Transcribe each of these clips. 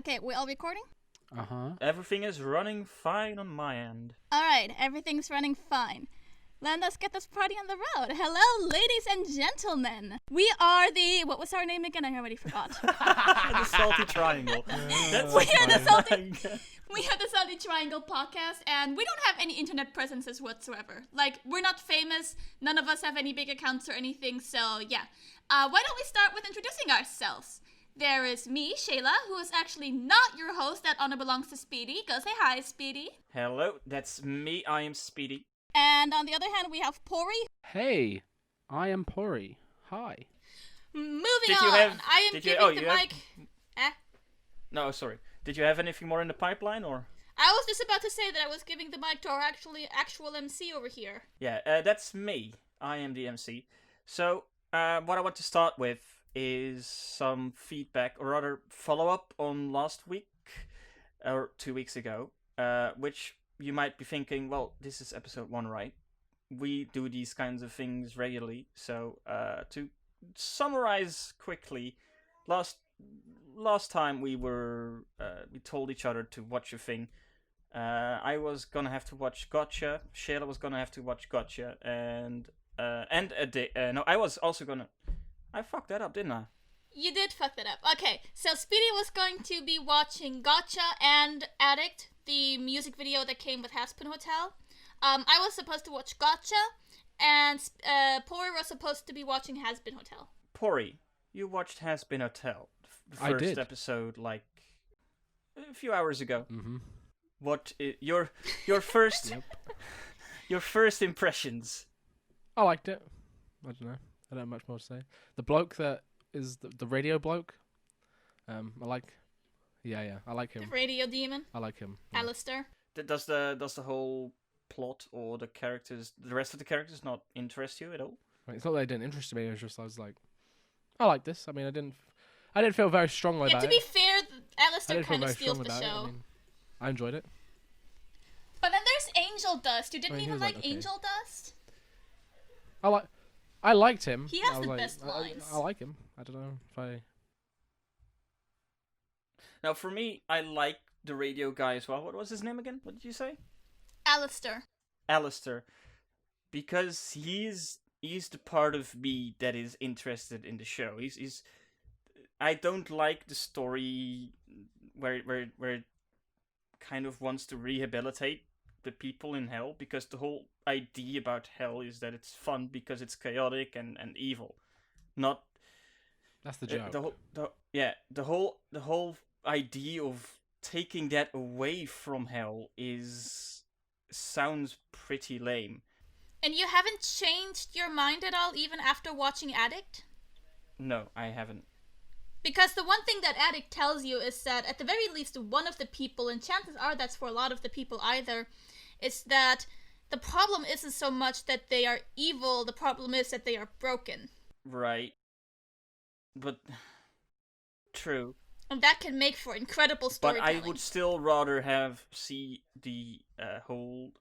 Okay, we all recording? Uh-huh. Everything is running fine on my end. Alright, everything's running fine. Then let's get this party on the road. Hello, ladies and gentlemen. We are the... What was our name again? I already forgot. The Salty Triangle. That's We are the Salty Triangle podcast, and we don't have any internet presences whatsoever. Like, we're not famous, none of us have any big accounts or anything, so yeah. Why don't we start with introducing ourselves? There is me, Sheila, who is actually not your host. That honor belongs to Speedy. Go say hi, Speedy. Hello, that's me. I am Speedy. And on the other hand, we have Pory. Hey, I am Pory. Hi. Moving on. I am giving the mic... No, sorry. Did you have anything more in the pipeline, or...? I was just about to say that I was giving the mic to our actual MC over here. Yeah, that's me. I am the MC. So, what I want to start with is some feedback, or rather follow-up on last week, or 2 weeks ago, which you might be thinking, well, this is episode 1, right? We do these kinds of things regularly, so to summarize quickly, last time we told each other to watch a thing. I was gonna have to watch Gotcha, Sheila was gonna have to watch Gotcha, and Addict. No, I was also gonna... I fucked that up, didn't I? You did fuck that up. Okay, so Speedy was going to be watching Gotcha and Addict, the music video that came with Hazbin Hotel. I was supposed to watch Gotcha, and Pory was supposed to be watching Hazbin Hotel. Pory, you watched Hazbin Hotel, the first episode, like a few hours ago. Mm-hmm. What your first your first impressions? I liked it. I don't know. I don't have much more to say. The bloke that is the radio bloke, I like. Yeah, I like him. The radio demon. I like him. Yeah. Alistair. Does the whole plot or the rest of the characters not interest you at all? Right, it's not that they didn't interest me. It was just I was like, I like this. I mean, I didn't feel very strongly about it. Yeah, to be fair, Alistair kind of steals the show. I enjoyed it. But then there's Angel Dust. You didn't even like Angel Dust? I liked him. He has the best lines. I like him. I don't know if I... Now, for me, I like the radio guy as well. What was his name again? What did you say? Alistair. Because he's the part of me that is interested in the show. He's I don't like the story where it kind of wants to rehabilitate the people in hell, because the whole idea about hell is that it's fun because it's chaotic and evil. Not... That's the joke. The whole idea of taking that away from hell sounds pretty lame. And you haven't changed your mind at all, even after watching Addict? No, I haven't. Because the one thing that Addict tells you is that, at the very least, one of the people, and chances are that's for a lot of the people either, is that the problem isn't so much that they are evil, the problem is that they are broken. Right. But... True. And that can make for incredible storytelling. But I would still rather see the whole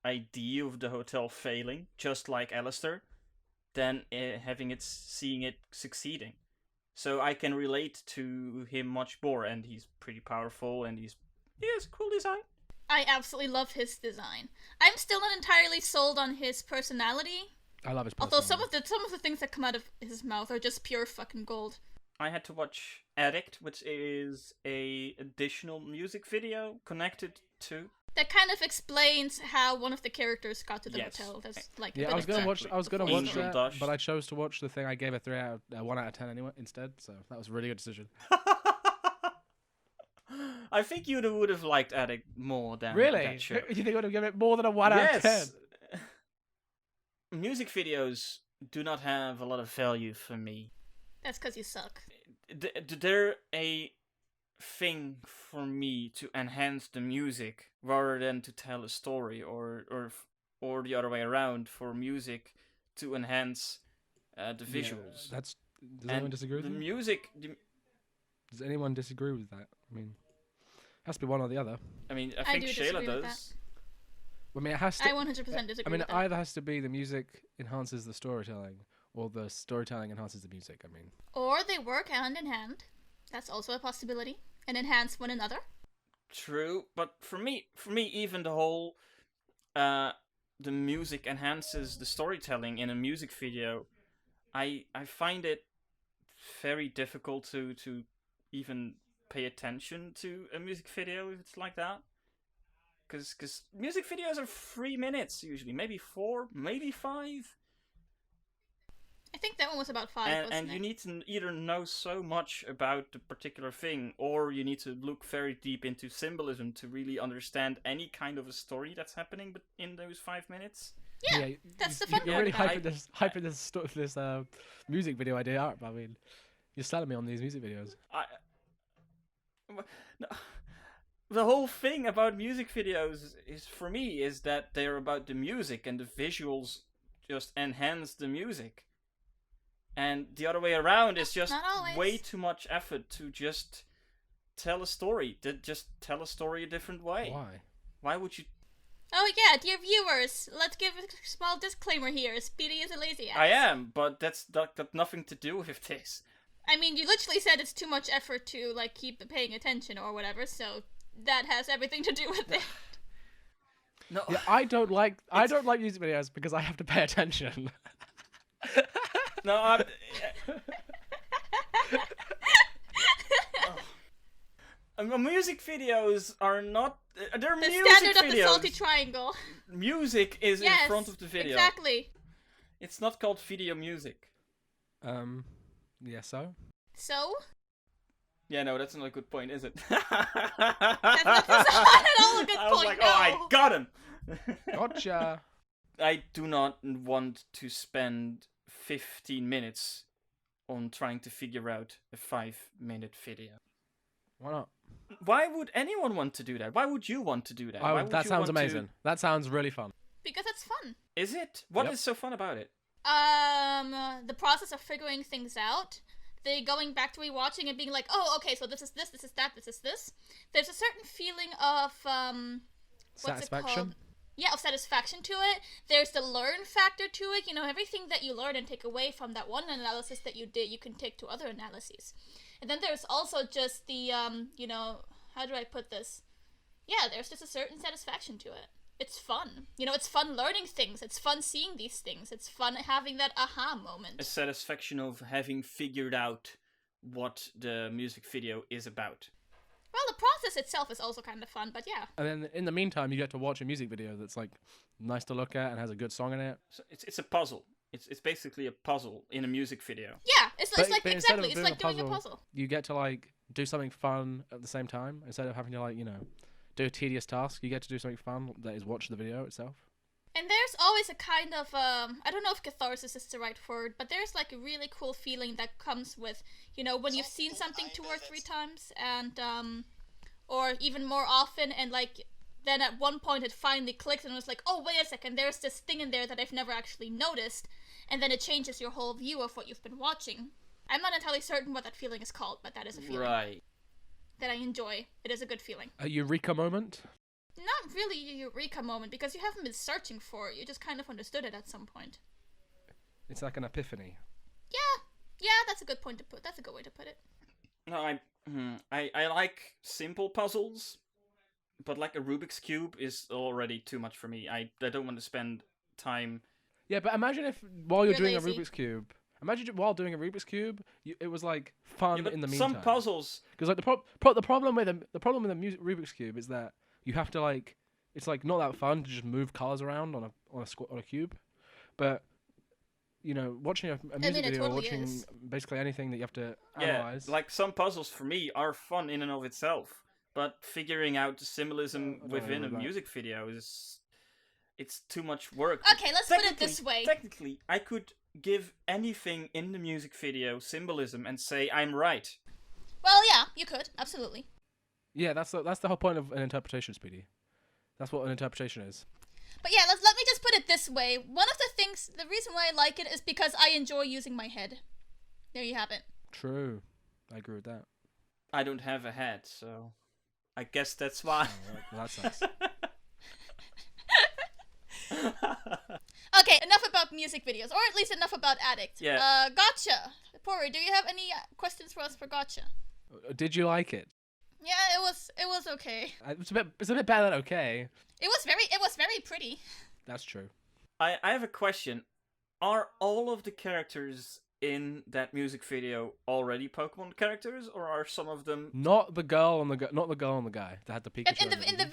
idea of the hotel failing, just like Alistair, than seeing it succeeding. So I can relate to him much more, and he's pretty powerful, and he has cool design. I absolutely love his design. I'm still not entirely sold on his personality. I love his personality. Although some of the things that come out of his mouth are just pure fucking gold. I had to watch Addict, which is a additional music video connected to... That kind of explains how one of the characters got to the hotel. That's like I was gonna watch that, but I chose to watch the thing I gave a 1 out of 10 anyway instead. So that was a really good decision. I think you would have liked Addict more than that show. You think I would have given it more than a 1 out of 10? Music videos do not have a lot of value for me. That's because you suck. They're a thing for me to enhance the music rather than to tell a story, or the other way around, for music to enhance the visuals. Does anyone disagree with that? Does anyone disagree with that? I mean, it has to be one or the other. I mean, I think Sheila does. I mean, it has to. I 100% disagree. I mean, it either has to be the music enhances the storytelling, or the storytelling enhances the music. I mean, or they work hand in hand. That's also a possibility. and enhance one another. True, but for me, even the whole, the music enhances the storytelling in a music video. I find it very difficult to even pay attention to a music video if it's like that. Because music videos are 3 minutes usually, maybe 4, maybe 5. I think that one was about 5, And you need to either know so much about the particular thing, or you need to look very deep into symbolism to really understand any kind of a story that's happening in those 5 minutes. Yeah, that's the fun You're part really about it. hyping this music video idea up. I mean, you're selling me on these music videos. No, the whole thing about music videos is that they're about the music, and the visuals just enhance the music. And the other way around is just way too much effort to just tell a story. Just tell a story a different way. Why? Why would you? Oh yeah, dear viewers, let's give a small disclaimer here. Speedy is a lazy ass. I am, but that's got nothing to do with this. I mean, you literally said it's too much effort to like keep paying attention or whatever, so that has everything to do with it. No, Yeah, I don't like music videos because I have to pay attention. no. Music videos are not. They're The music standard videos. of the salty triangle. Music is in front of the video. Exactly. It's not called video music. Yeah, so? So? Yeah, no, that's not a good point, is it? That's not at all a good I was point, like, no. oh, I got him! Gotcha. I do not want to spend 15 minutes on trying to figure out a 5-minute video. Why not? Why would anyone want to do that? Why would you want to do that? Why would That you sounds want to- amazing. That sounds really fun. Because it's fun. Is it? What is Yep. so fun about it? The process of figuring things out. The going back to rewatching and being like, oh, okay, so this is this is that, this is this. There's a certain feeling of, what's it called? Satisfaction? Yeah, of satisfaction to it. There's the learn factor to it. You know, everything that you learn and take away from that one analysis that you did, you can take to other analyses. And then there's also just the, you know, how do I put this? Yeah, there's just a certain satisfaction to it. It's fun. You know, it's fun learning things. It's fun seeing these things. It's fun having that aha moment. A satisfaction of having figured out what the music video is about. Well, the process itself is also kind of fun, but yeah. And then in the meantime, you get to watch a music video that's like nice to look at and has a good song in it. So it's a puzzle. It's basically a puzzle in a music video. Yeah, it's like But instead of exactly. It's like doing a puzzle. You get to like do something fun at the same time instead of having to like, you know, do a tedious task. You get to do something fun that is watch the video itself. And there's always a kind of, I don't know if catharsis is the right word, but there's like a really cool feeling that comes with, you know, when you've seen something 2 or 3 times and, or even more often, and like, then at one point it finally clicked and it was like, oh, wait a second, there's this thing in there that I've never actually noticed, and then it changes your whole view of what you've been watching. I'm not entirely certain what that feeling is called, but that is a feeling Right. that I enjoy. It is a good feeling. A eureka moment? Not really a eureka moment, because you haven't been searching for it, you just kind of understood it at some point. It's like an epiphany. Yeah, that's a good point to put. That's a good way to put it. No, I like simple puzzles, but like a Rubik's Cube is already too much for me. I don't want to spend time. Yeah, but imagine if while you're doing lazy. a Rubik's Cube, while doing a Rubik's Cube, it was like fun Yeah, but in the meantime. some puzzles. Because like the problem with a music Rubik's Cube is that you have to like, it's like not that fun to just move colors around on a cube, but you know, watching a music it video, totally watching is. basically anything that you have to Yeah, analyze. like some puzzles for me are fun in and of itself, but figuring out the symbolism I don't within know a about that. music video it's too much work. Okay, let's put it this way. Technically, I could give anything in the music video symbolism and say I'm right. Well, yeah, you could, absolutely. Yeah, that's the whole point of an interpretation, Speedy. That's what an interpretation is. But yeah, let me just put it this way. One of the things, the reason why I like it is because I enjoy using my head. There you have it. True, I agree with that. I don't have a head, so I guess that's why. Well, that sucks. Okay, enough about music videos, or at least enough about Addict. Yeah. Gotcha. Pory, do you have any questions for us for Gotcha? Did you like it? was okay. It's a bit better than okay. It was very pretty. That's true. I have a question. Are all of the characters in that music video already Pokemon characters, or are some of them Not the girl and the guy that had the Pikachu. In the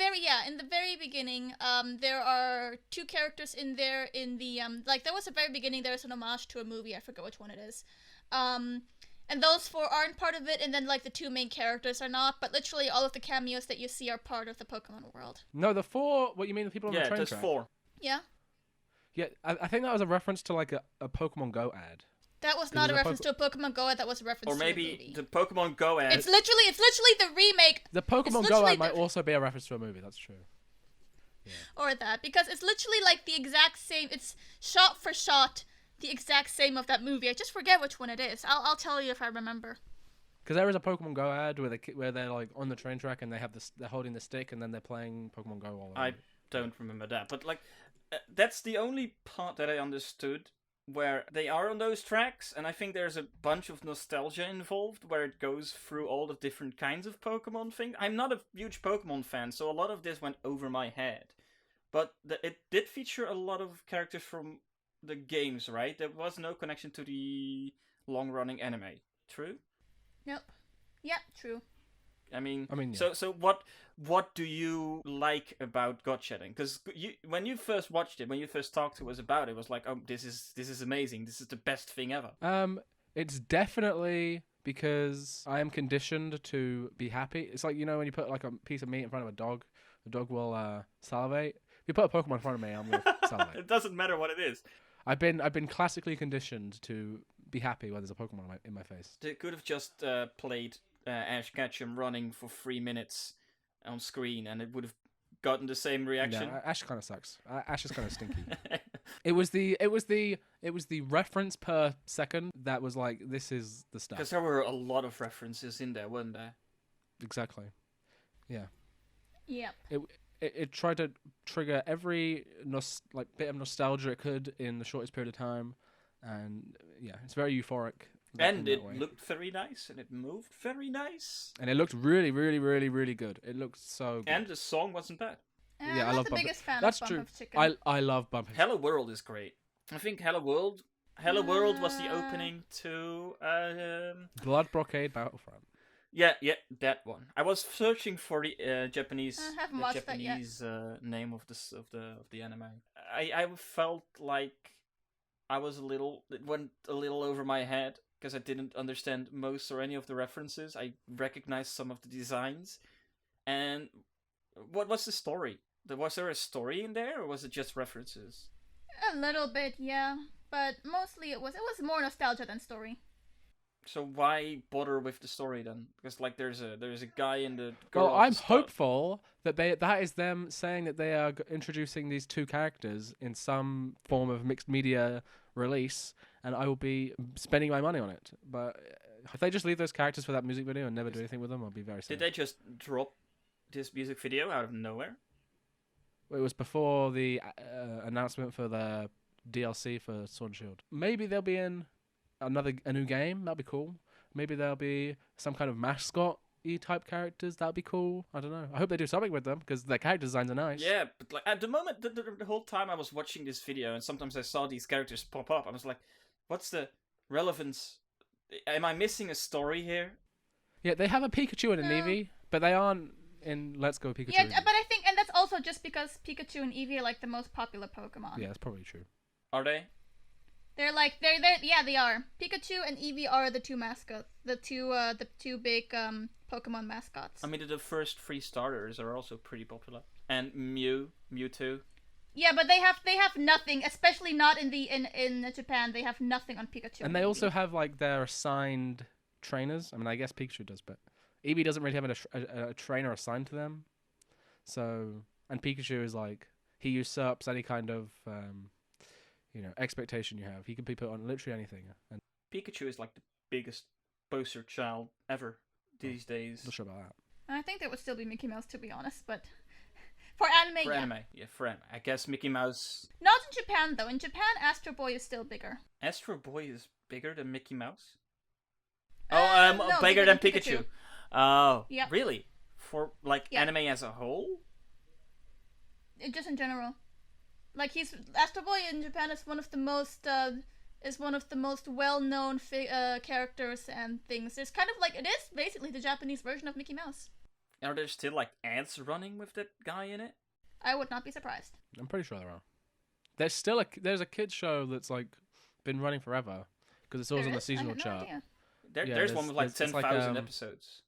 very beginning, there are two characters in there. In the like, there was a very beginning. There was an homage to a movie. I forget which one it is. And those four aren't part of it, and then like the two main characters are not. But literally, all of the cameos that you see are part of the Pokemon world. No, the four. What you mean, the people on the train there's track? 4. Yeah. Yeah, I think that was a reference to like a Pokemon Go ad. That was not a reference to a Pokemon Go ad. That was a reference Or to a maybe movie. the Pokemon Go ad. It's literally the remake. The Pokemon Go ad might also be a reference to a movie. That's true. Yeah. Or that, because it's literally like the exact same. It's shot for shot the exact same of that movie. I just forget which one it is. I'll tell you if I remember. Because there is a Pokemon Go ad where they're like on the train track and they're holding the stick and then they're playing Pokemon Go all I don't remember that, but like that's the only part that I understood, where they are on those tracks, and I think there's a bunch of nostalgia involved where it goes through all the different kinds of Pokemon things. I'm not a huge Pokemon fan, so a lot of this went over my head. But it did feature a lot of characters from the games, right? There was no connection to the long-running anime. True? Nope. Yep, true. I mean, yeah. So what do you like about God Shedding? Because when you first watched it, when you first talked to us about it, was like, oh, this is amazing. This is the best thing ever. It's definitely because I am conditioned to be happy. It's like, when you put like a piece of meat in front of a dog, the dog will salivate. If you put a Pokemon in front of me, I'm gonna salivate. It doesn't matter what it is. I've been classically conditioned to be happy when there's a Pokemon in my face. They could have just played Ash Ketchum running for 3 minutes on screen, and it would have gotten the same reaction. Yeah, Ash kind of sucks. Ash is kind of stinky. It was the reference per second that was like, this is the stuff. Because there were a lot of references in there, weren't there? Exactly. Yeah. Yep. It tried to trigger every bit of nostalgia it could in the shortest period of time, and yeah, it's very euphoric. And it looked very nice, and it moved very nice. And it looked really, really, really, really good. It looked so good. And the song wasn't bad. Yeah, I'm not the biggest fan That's of true. Bump of Chicken. I love Bump of Chicken. Hello World is great. I think Hello World was the opening to Blockade Battlefront. Yeah, that one. I was searching for the Japanese name of the anime. I felt like it went a little over my head because I didn't understand most or any of the references. I recognized some of the designs. And what was the story? Was there a story in there, or was it just references? A little bit, yeah, but mostly it was more nostalgia than story. So why bother with the story then? Because like there's a guy in the girl. Well, I'm hopeful that that is them saying that they are introducing these two characters in some form of mixed media release, and I will be spending my money on it. But if they just leave those characters for that music video and never do anything with them, I'll be very sad. Did they just drop this music video out of nowhere? It was before the announcement for the DLC for Sword and Shield. Maybe they'll be in a new game. That'd be cool. Maybe there'll be some kind of mascot-y type characters. That'd be cool. I don't know. I hope they do something with them because their character designs are nice. Yeah, but like at the moment, the whole time I was watching this video, and sometimes I saw these characters pop up. I was like, "What's the relevance? Am I missing a story here?" Yeah, they have a Pikachu and an Eevee, but they aren't in Let's Go Pikachu. Yeah, but I think, and that's also just because Pikachu and Eevee are like the most popular Pokemon. Yeah, that's probably true. Are they? They're yeah, they are. Pikachu and Eevee are the two mascots, the two big Pokemon mascots. I mean, the first 3 starters are also pretty popular, and Mewtwo. Yeah, but they have nothing, especially not in Japan. They have nothing on Pikachu. And they also have like their assigned trainers. I mean, I guess Pikachu does, but Eevee doesn't really have a trainer assigned to them. So, and Pikachu is like, he usurps any kind of expectation you have. He can be put on literally anything. And Pikachu is like the biggest poster child ever these days. Not sure about that. I think there would still be Mickey Mouse, to be honest, but for anime, For anime. I guess Mickey Mouse. Not in Japan though. In Japan, Astro Boy is still bigger. Astro Boy is bigger than Mickey Mouse? No, bigger than Pikachu. Oh, Yep. Really? For like anime as a whole? Just in general. Like Astro Boy in Japan is one of the most well-known characters and things. It's kind of like, it is basically the Japanese version of Mickey Mouse. Are there still like ads running with that guy in it? I would not be surprised. I'm pretty sure there are. There's a kids show that's like been running forever because it's always on the seasonal chart. There's one with like 10,000 episodes.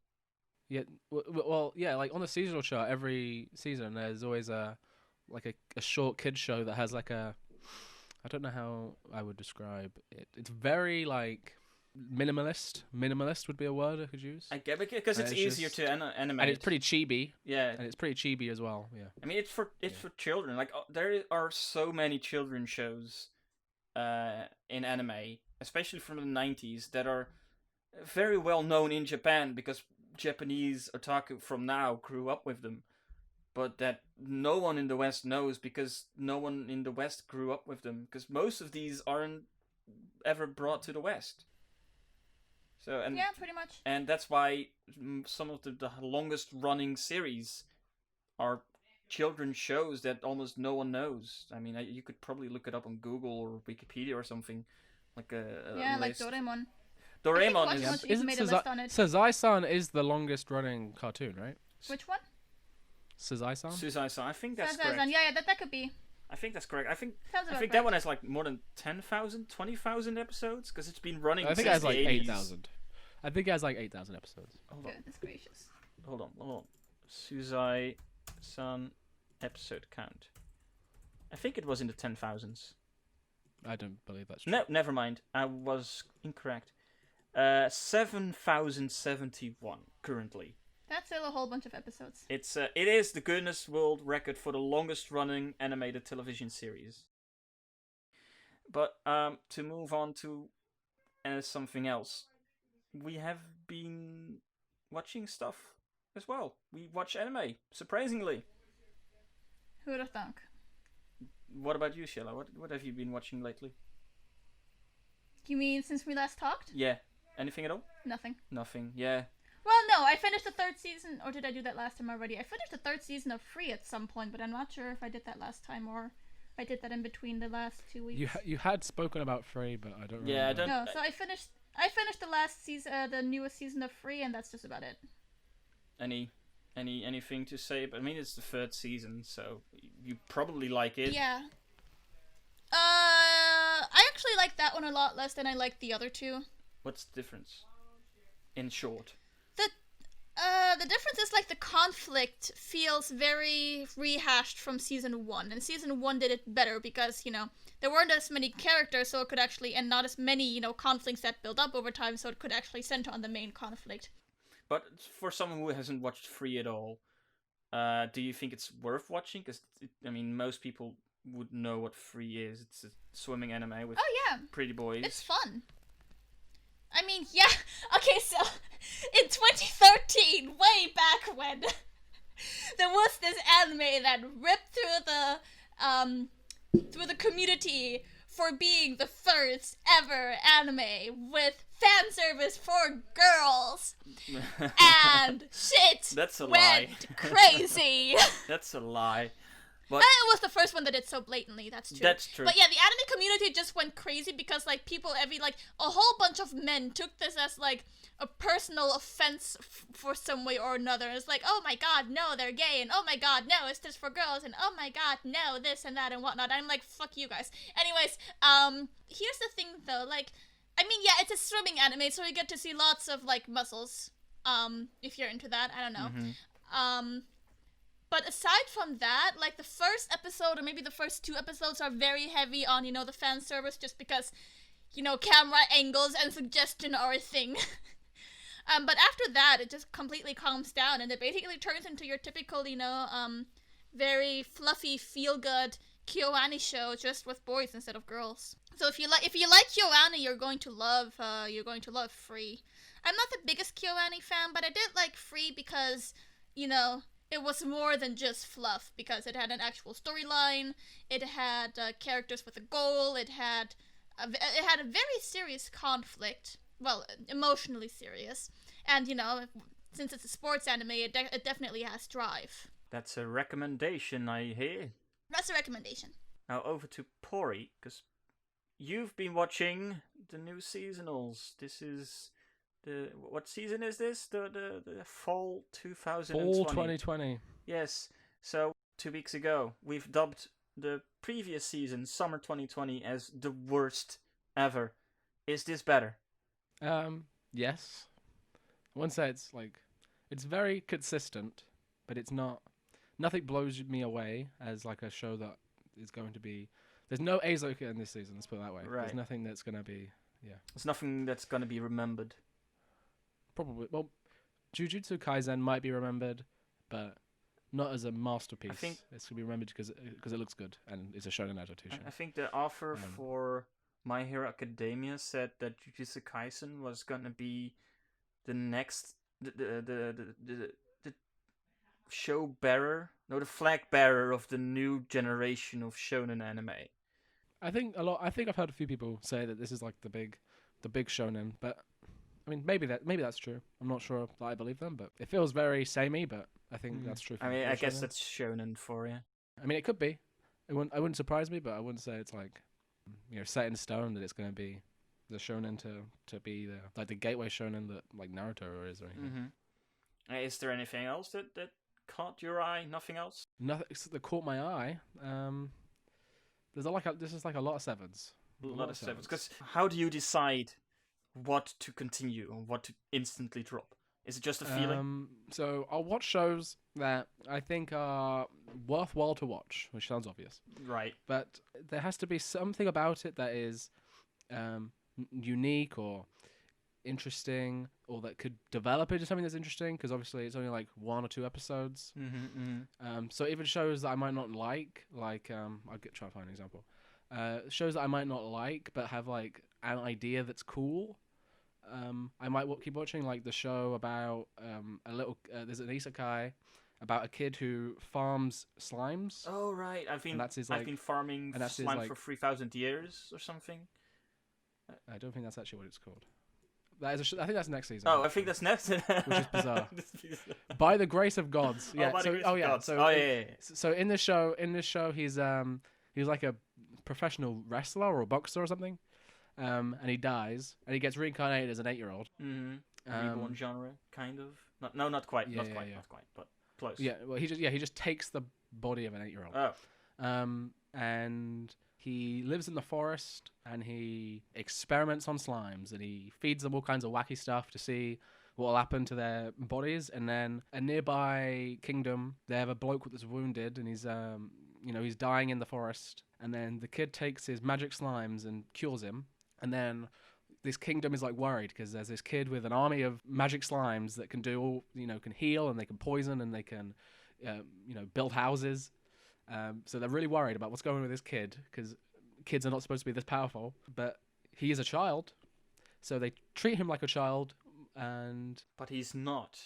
Yeah, well, yeah, like on the seasonal chart every season there's always a short kids show that has like I don't know how I would describe it. It's very like minimalist. Minimalist would be a word I could use. I get it because it's easier to animate. And it's pretty chibi. Yeah. And it's pretty chibi as well. Yeah. I mean, it's for children. Like there are so many children shows in anime, especially from the 90s, that are very well known in Japan because Japanese otaku from now grew up with them. But that no one in the West knows because no one in the West grew up with them. Because most of these aren't ever brought to the West. So yeah, pretty much. And that's why some of the longest running series are children's shows that almost no one knows. I mean, you could probably look it up on Google or Wikipedia or something. Like like list. Doraemon. Doraemon isn't Sazai-san is the longest running cartoon, right? Which one? Sazai-san? Sazai-san, I think that's correct. Yeah, that could be. I think that's correct. I think correct. That one has like more than 10,000, 20,000 episodes because it's been running. I think it has like 8,000. I think it has like 8,000 episodes. Goodness gracious. Hold on. Suzai-san episode count. I think it was in the 10,000s. I don't believe that's true. No, never mind. I was incorrect. 7,071 currently. That's still a whole bunch of episodes. It is the Guinness World Record for the longest running animated television series. But to move on to something else, we have been watching stuff as well. We watch anime, surprisingly. Who would have thunk? What about you, Sheila? What have you been watching lately? You mean since we last talked? Yeah. Anything at all? Nothing. Yeah. Well, no, I finished the third season, or did I do that last time already? I finished the third season of Free at some point, but I'm not sure if I did that last time or if I did that in between the last 2 weeks. You had spoken about Free, but I don't remember. Yeah, I don't. No, so I finished the last season, the newest season of Free, and that's just about it. Anything to say? But I mean, it's the third season, so you probably like it. Yeah. I actually like that one a lot less than I like the other two. What's the difference? In short. The difference is like the conflict feels very rehashed from season 1, and season 1 did it better because, there weren't as many characters, so it could actually, and not as many, conflicts that build up over time, so it could actually center on the main conflict. But for someone who hasn't watched Free at all, do you think it's worth watching? Because, most people would know what Free is. It's a swimming anime with pretty boys. It's fun. I mean, yeah. Okay, so in 2013, way back when, there was this anime that ripped through the community for being the first ever anime with fan service for girls, and shit went crazy. That's a lie. But it was the first one that did so blatantly, that's true. That's true. But yeah, the anime community just went crazy because, a whole bunch of men took this as, a personal offense for some way or another. It's like, oh my god, no, they're gay, and oh my god, no, it's just for girls, and oh my god, no, this and that and whatnot. I'm like, fuck you guys. Anyways, here's the thing, though, yeah, it's a swimming anime, so you get to see lots of, muscles, if you're into that, I don't know. Mm-hmm. But aside from that, the first episode, or maybe the first 2 episodes, are very heavy on, the fan service, just because, camera angles and suggestion are a thing. But after that, it just completely calms down, and it basically turns into your typical, very fluffy, feel-good KyoAni show, just with boys instead of girls. So if you like KyoAni, you're going to love Free. I'm not the biggest KyoAni fan, but I did like Free because, it was more than just fluff, because it had an actual storyline, it had characters with a goal, it had a very serious conflict, well, emotionally serious, and, since it's a sports anime, it definitely has drive. That's a recommendation, I hear. That's a recommendation. Now over to Pory, because you've been watching the new seasonals. This is what season is this? The fall 2020. Fall 2020. Yes. So 2 weeks ago, we've dubbed the previous season, summer 2020, as the worst ever. Is this better? Yes. I wouldn't say it's very consistent, but it's not. Nothing blows me away as like a show that is going to be. There's no Azoka in this season. Let's put it that way. Right. There's nothing that's going to be. Yeah. There's nothing that's going to be remembered. Probably. Well, Jujutsu Kaisen might be remembered, but not as a masterpiece. I think it's going to be remembered because it looks good and it's a shonen adaptation. I think the offer for My Hero Academia said that Jujutsu Kaisen was going to be the next the show bearer, no, the flag bearer of the new generation of shonen anime. I think I've heard a few people say that this is like the big shonen, but I mean maybe that's true. I'm not sure that I believe them, but it feels very samey. But I think that's true. I mean, I guess that's shonen for you. I mean, it could be. It wouldn't surprise me, but I wouldn't say it's like set in stone that it's going to be the shonen to be the gateway shonen that like Naruto is or anything. Mm-hmm. Is there anything else that caught your eye? Nothing else? Nothing that caught my eye. This is like a lot of sevens. A lot of sevens. Because how do you decide what to continue and what to instantly drop? Is it just a feeling? So I'll watch shows that I think are worthwhile to watch, which sounds obvious. Right. But there has to be something about it that is unique or interesting, or that could develop into something that's interesting, because obviously it's only like 1 or 2 episodes. So even shows that I might not like I'll try to find an example. Shows that I might not like but have like an idea that's cool. I might keep watching, like the show about there's an Isekai about a kid who farms slimes. Oh right, I've been farming slime for 3,000 years or something. I don't think that's actually what it's called. I think that's next season. Oh, I think that's next. Which is bizarre. By the grace of gods. Yeah. So in this show, he's like a professional wrestler or a boxer or something, and he dies and he gets reincarnated as an 8-year-old. Reborn genre, kind of. Not quite. Not quite, but close. Yeah. Well, he just takes the body of an 8-year-old. Oh. And he lives in the forest and he experiments on slimes and he feeds them all kinds of wacky stuff to see what will happen to their bodies. And then a nearby kingdom, they have a bloke that's wounded and he's dying in the forest. And then the kid takes his magic slimes and cures him. And then this kingdom is like worried because there's this kid with an army of magic slimes that can do all, can heal and they can poison and they can, build houses. So they're really worried about what's going on with this kid, because kids are not supposed to be this powerful, but he is a child, so they treat him like a child, But he's not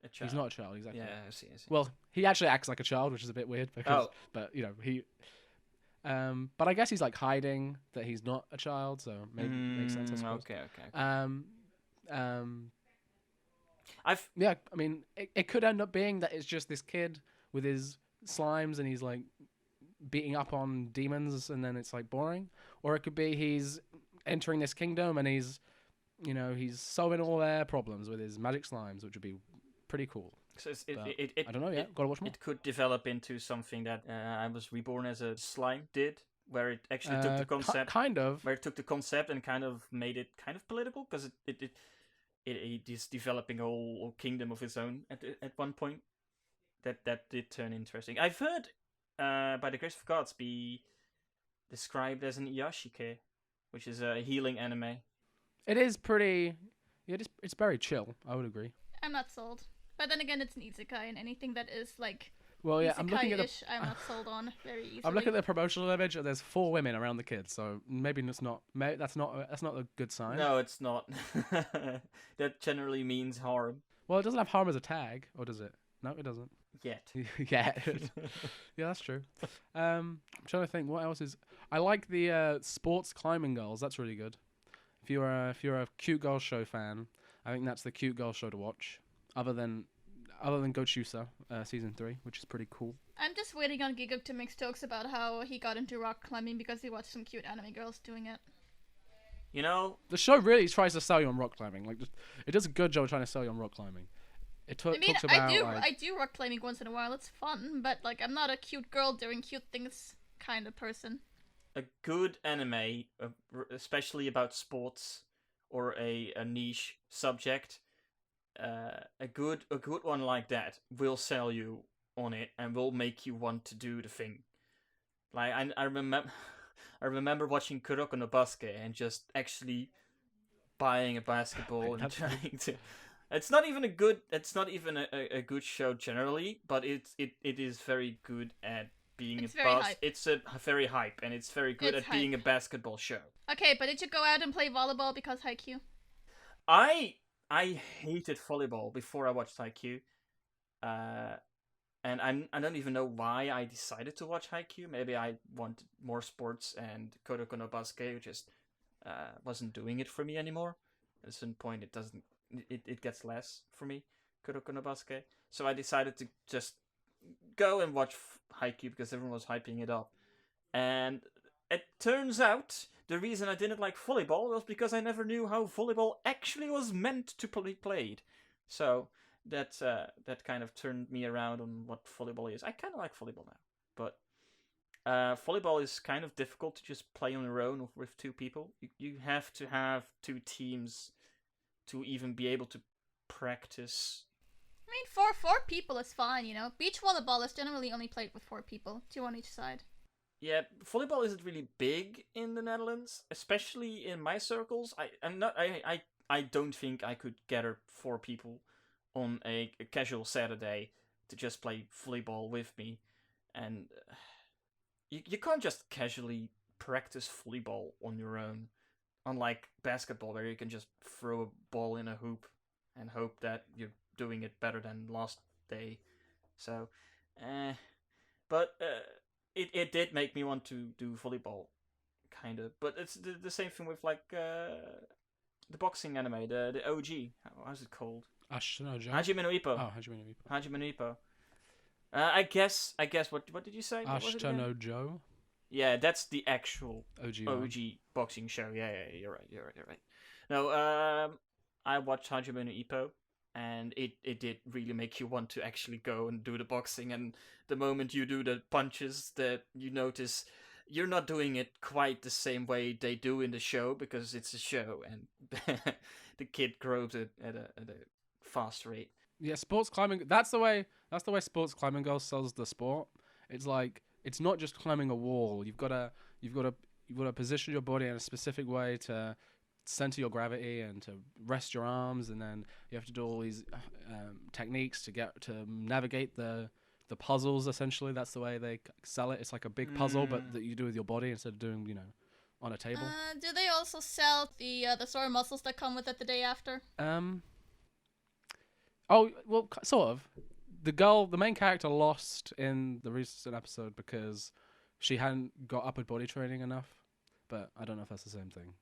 a child. He's not a child, exactly. Yeah, I see. Well, he actually acts like a child, which is a bit weird, because, but, he... but I guess he's, like, hiding that he's not a child, so maybe makes sense, I suppose. Okay. I mean, it could end up being that it's just this kid with his slimes and he's like beating up on demons and then it's like boring, or it could be he's entering this kingdom and he's solving all their problems with his magic slimes, which would be pretty cool. So I don't know yet. Gotta watch more. It could develop into something that I Was Reborn as a Slime did, where it actually took the concept where it took the concept and kind of made it kind of political, because it is developing a whole kingdom of its own at one point. That did turn interesting. I've heard By the Grace of Gods be described as an Iyashike, which is a healing anime. It is pretty... Yeah, it's very chill, I would agree. I'm not sold. But then again, it's an Isekai, and anything that is like... Well, yeah, I'm looking at I'm not sold on very easily. I'm looking at the promotional image, and there's 4 women around the kid, so maybe that's not a good sign. No, it's not. That generally means harm. Well, it doesn't have harm as a tag, or does it? No, it doesn't. Yet. Yeah, that's true. I'm trying to think what else is. I like the sports climbing girls. That's really good. If you're a cute girl show fan, I think that's the cute girl show to watch. other than Gochusa season 3, which is pretty cool. I'm just waiting on Giguk to make jokes about how he got into rock climbing because he watched some cute anime girls doing it. You know, The show really tries to sell you on rock climbing. Like, it does a good job trying to sell you on rock climbing. Talks about I do rock climbing once in a while. It's fun, but like I'm not a cute girl doing cute things kind of person. a good anime, especially about sports or a niche subject, a good one like that will sell you on it and will make you want to do the thing. Like I remember watching Kuroko no Basket and just actually buying a basketball and trying to. It's not even a good show generally, but it is very good at being It's very hype. It's a very hype, and it's very good It's at being a basketball show. Okay, but did you go out and play volleyball because Haikyu? I hated volleyball before I watched Haikyu, and I don't even know why I decided to watch Haikyu. Maybe I wanted more sports, and Kuroko no Basket just wasn't doing it for me anymore. At a certain point, it gets less for me, Kuroko no Basket. So I decided to just go and watch Haikyu because everyone was hyping it up. And it turns out the reason I didn't like volleyball was because I never knew how volleyball actually was meant to be played. So that kind of turned me around on what volleyball is. I kind of like volleyball now, but volleyball is kind of difficult to just play on your own with two people. You have to have two teams to even be able to practice. I mean, four people is fine, you know. Beach volleyball is generally only played with 4 people, 2 on each side. Yeah, volleyball isn't really big in the Netherlands, especially in my circles. I don't think I could gather 4 people on a casual Saturday to just play volleyball with me, and you can't just casually practice volleyball on your own. Unlike basketball, where you can just throw a ball in a hoop and hope that you're doing it better than last day. So, but it did make me want to do volleyball, kind of. But it's the same thing with like the boxing anime, the OG. How's it called? Hajime no Ippo. Oh, Hajime no Ippo. Hajime no Ippo. I guess. What did you say? Ashita no Joe. Yeah, that's the actual OG boxing show. Yeah, you're right. No, I watched Hajime no Ippo, and it did really make you want to actually go and do the boxing. And the moment you do the punches, that you notice you're not doing it quite the same way they do in the show, because it's a show, and the kid grows at a fast rate. Yeah, sports climbing. That's the way sports climbing girls sells the sport. It's like, it's not just climbing a wall. You've got to position your body in a specific way to center your gravity and to rest your arms, and then you have to do all these techniques to navigate the puzzles. Essentially, that's the way they sell it. It's like a big puzzle, but that you do with your body instead of doing on a table. Do they also sell the sore muscles that come with it the day after? Oh well, sort of. The main character, lost in the recent episode because she hadn't got upper body training enough, but I don't know if that's the same thing.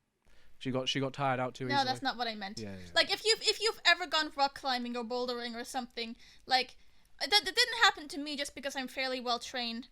She got tired out too easily. No, that's not what I meant. Yeah. Like if you've ever gone rock climbing or bouldering or something, like that didn't happen to me just because I'm fairly well trained.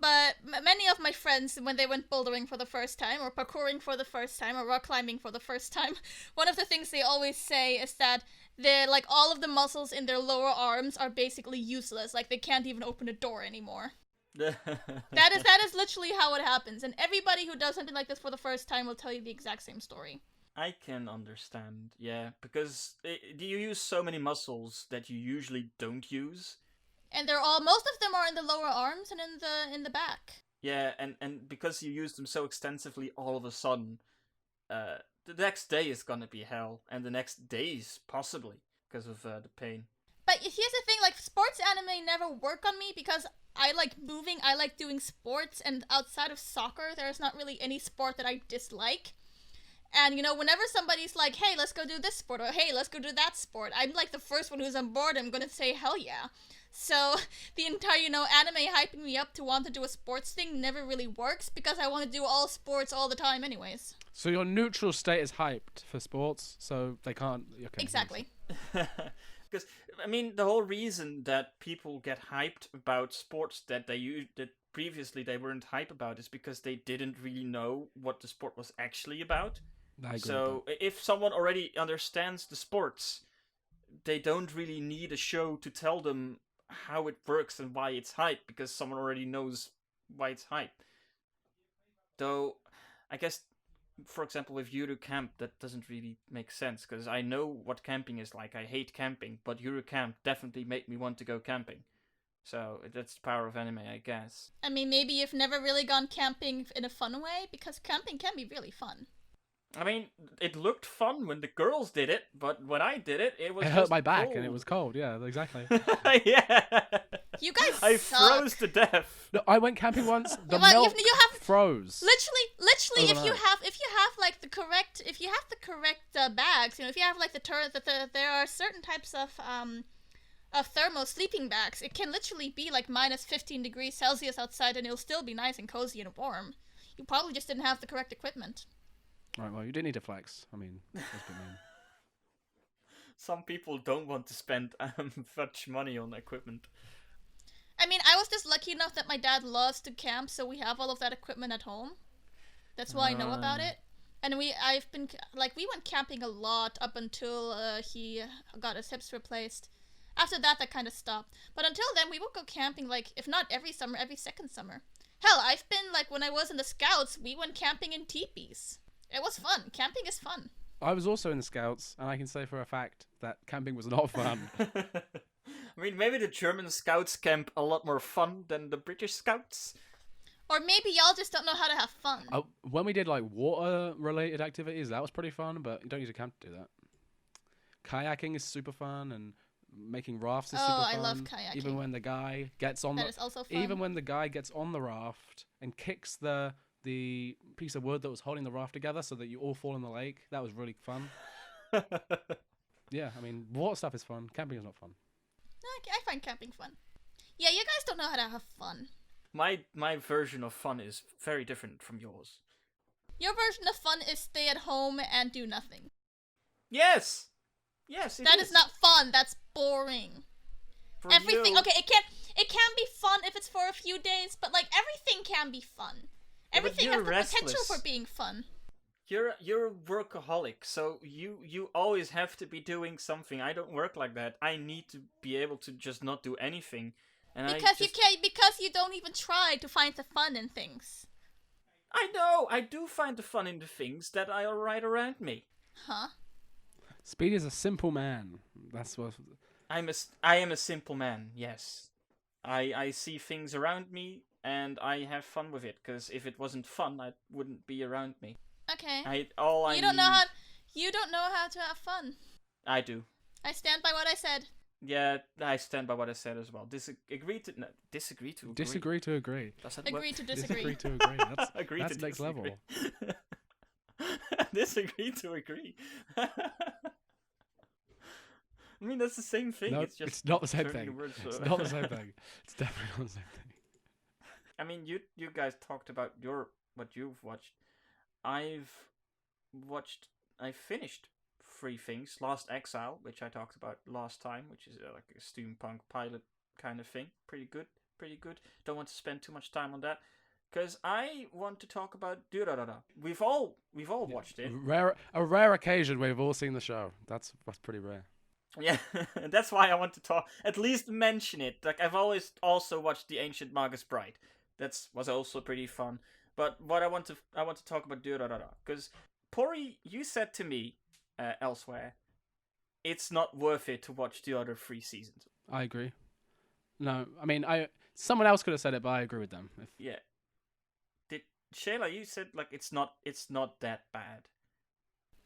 But many of my friends, when they went bouldering for the first time, or parkouring for the first time, or rock climbing for the first time, one of the things they always say is that like all of the muscles in their lower arms are basically useless. Like they can't even open a door anymore. That is literally how it happens, and everybody who does something like this for the first time will tell you the exact same story. I can understand, yeah, because you use so many muscles that you usually don't use. And most of them are in the lower arms and in the back. Yeah, and because you use them so extensively, all of a sudden, the next day is gonna be hell, and the next days possibly because of the pain. But here's the thing: like sports anime never work on me because I like moving, I like doing sports, and outside of soccer, there's not really any sport that I dislike. And whenever somebody's like, "Hey, let's go do this sport," or "Hey, let's go do that sport," I'm like the first one who's on board. I'm gonna say hell yeah. So the entire, anime hyping me up to want to do a sports thing never really works because I want to do all sports all the time anyways. So your neutral state is hyped for sports, so they can't. Okay, Exactly. Because I mean, the whole reason that people get hyped about sports that that previously they weren't hyped about is because they didn't really know what the sport was actually about. I agree So if someone already understands the sports, they don't really need a show to tell them how it works and why it's hype, because someone already knows why it's hype. Though, I guess, for example, with Yuru Camp, that doesn't really make sense, because I know what camping is like. I hate camping, but Yuru Camp definitely made me want to go camping. So that's the power of anime, I guess. I mean, maybe you've never really gone camping in a fun way, because camping can be really fun. I mean, it looked fun when the girls did it, but when I did it, it was It just hurt my back cold. and it was cold. Yeah, exactly. Yeah. You guys I suck. froze to death. No, I went camping once. The Well, milk you have froze. literally, if you Overnight. have like the correct, bags, if you have like there are certain types of thermal sleeping bags. It can literally be like minus 15 degrees Celsius outside, and it'll still be nice and cozy and warm. You probably just didn't have the correct equipment. Right, well, you didn't need to flex. I mean, that's a bit mean. Some people don't want to spend much money on equipment. I mean, I was just lucky enough that my dad loves to camp, so we have all of that equipment at home. That's why I know about it. And we went camping a lot up until he got his hips replaced. After that, that kind of stopped. But until then, we would go camping, like, if not every summer, every second summer. Hell, I've been, like, when I was in the Scouts, we went camping in teepees. It was fun. Camping is fun. I was also in the Scouts, and I can say for a fact that camping was not fun. I mean, maybe the German Scouts camp a lot more fun than the British Scouts. Or maybe y'all just don't know how to have fun. When we did like water-related activities, that was pretty fun, but you don't need a camp to do that. Kayaking is super fun, and making rafts is super fun. I love kayaking. Even when the guy gets on That is also fun. Even when the guy gets on the raft and kicks the piece of wood that was holding the raft together so that you all fall in the lake, that was really fun. Yeah, I mean, water stuff is fun. Camping is not fun. I find camping fun. Yeah, you guys don't know how to have fun. My version of fun is very different from yours. Your version of fun is stay at home and do nothing. Yes, That is not fun. That's boring. For Everything. you. Okay, it can be fun if it's for a few days, but like everything can be fun. Yeah, but Everything you're has the potential restless. for being fun. You're a workaholic, so you always have to be doing something. I don't work like that. I need to be able to just not do anything. And Because you don't even try to find the fun in things. I know, I do find the fun in the things that are right around me. Huh? Speedy is a simple man. That's what. I am a simple man, yes. I see things around me, and I have fun with it, because if it wasn't fun, it wouldn't be around me. Okay. You You don't know how to have fun. I do. I stand by what I said. Yeah, I stand by what I said as well. Disagree to agree. Disagree to agree. Does that Agree work? to disagree. Disagree to agree. That's, Agree that's to next disagree. level. Disagree to agree. I mean, that's the same thing. No, it's just it's not the same turning thing. the words, It's not the same thing. It's definitely not the same thing. I mean, you guys talked about what you've watched. I finished 3 things. Last Exile, which I talked about last time, which is like a steampunk pilot kind of thing. Pretty good. Don't want to spend too much time on that, because I want to talk about Durarara. We've all watched it. A rare occasion where we've all seen the show. That's pretty rare. Yeah, that's why I want to at least mention it. Like, I've always also watched The Ancient Magus Bride. Was also pretty fun. But what I want to talk about Durarara, because Pory, you said to me elsewhere, it's not worth it to watch the other 3 seasons. I agree. No, I mean, someone else could have said it, but I agree with them. Yeah. Sheila, you said like it's not that bad.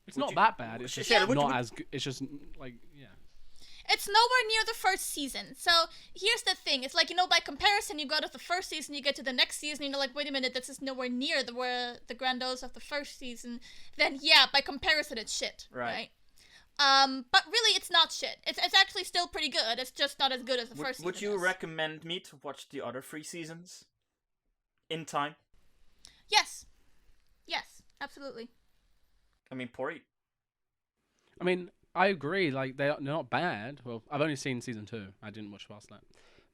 It's not that bad. It's just not as good. It's just like, yeah. It's nowhere near the first season. So here's the thing. It's like, by comparison, you go to the first season, you get to the next season, and you're like, wait a minute, this is nowhere near the grandiose of the first season. Then yeah, by comparison, it's shit. Right? But really, it's not shit. It's actually still pretty good. It's just not as good as the first season. Would you recommend me to watch the other 3 seasons in time? Yes, absolutely. I mean, Pory. I mean, I agree. Like they're not bad. Well, I've only seen season 2. I didn't watch past that,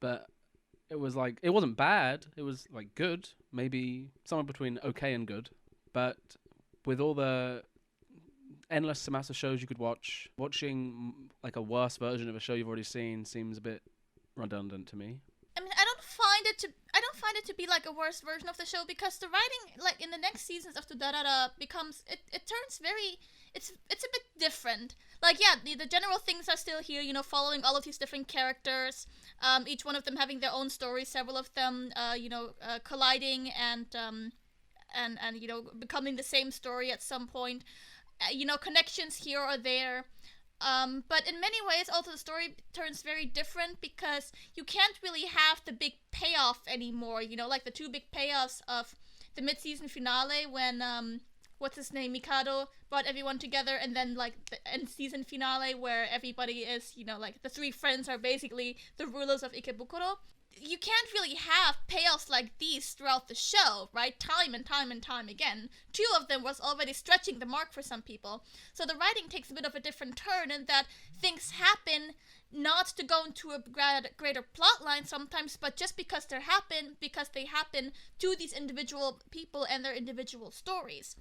but it was like it wasn't bad. It was like good, maybe somewhere between okay and good. But with all the endless amounts of shows you could watch, watching like a worse version of a show you've already seen seems a bit redundant to me. I mean, I don't find it to be like a worse version of the show, because the writing, like in the next seasons of Durarara, becomes it turns very it's a bit different. Like, yeah, the general things are still here, following all of these different characters, each one of them having their own story, several of them colliding and becoming the same story at some point. Connections here or there. But in many ways, also the story turns very different, because you can't really have the big payoff anymore. Like the 2 big payoffs of the mid-season finale when what's his name, Mikado, brought everyone together, and then like the end-season finale where everybody is, like the 3 friends are basically the rulers of Ikebukuro. You can't really have payoffs like these throughout the show, right? Time and time and time again. 2 of them was already stretching the mark for some people. So the writing takes a bit of a different turn, in that things happen not to go into a greater plot line sometimes, but just because they happen to these individual people and their individual stories.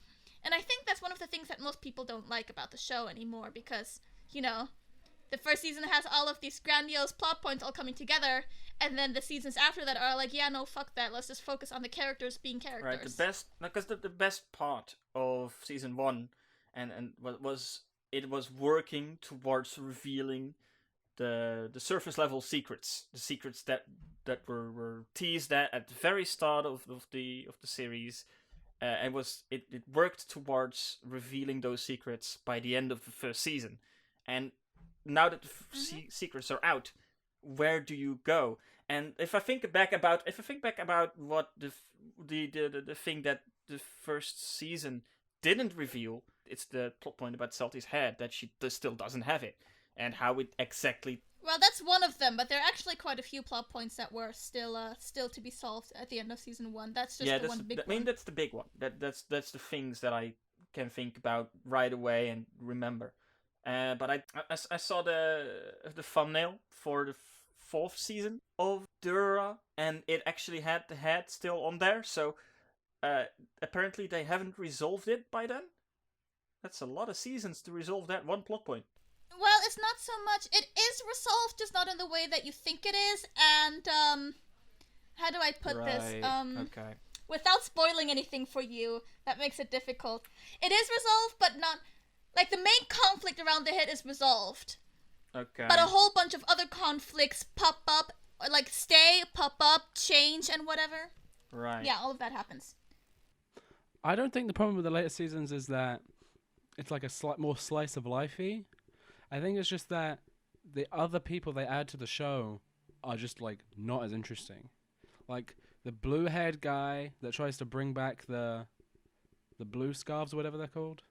And I think that's one of the things that most people don't like about the show anymore, because, the first season has all of these grandiose plot points all coming together, and then the seasons after that are like, yeah, no, fuck that. Let's just focus on the characters being characters. Right. The best part of season 1, and it was working towards revealing the surface level secrets, the secrets that were teased at the very start of the series. It worked towards revealing those secrets by the end of the first season, and now that the secrets are out, where do you go? And if I think back about what the thing that the first season didn't reveal, it's the plot point about Salty's head, that she still doesn't have it, and how it exactly. Well, that's one of them, but there are actually quite a few plot points that were still to be solved at the end of season 1. That's just the one big one. I mean, that's the big one. That's the things that I can think about right away and remember. But I saw the thumbnail for the 4th season of Durarara, and it actually had the head still on there. So apparently they haven't resolved it by then. That's a lot of seasons to resolve that one plot point. Well, it's not so much. It is resolved, just not in the way that you think it is. And how do I put this? Okay. Without spoiling anything for you, that makes it difficult. It is resolved, but not like the main conflict around the head is resolved. Okay. But a whole bunch of other conflicts pop up, like stay, pop up, change, and whatever. Right. Yeah, all of that happens. I don't think the problem with the later seasons is that it's like a more slice of life-y. I think it's just that the other people they add to the show are just like not as interesting. Like the blue-haired guy that tries to bring back the blue scarves or whatever they're called.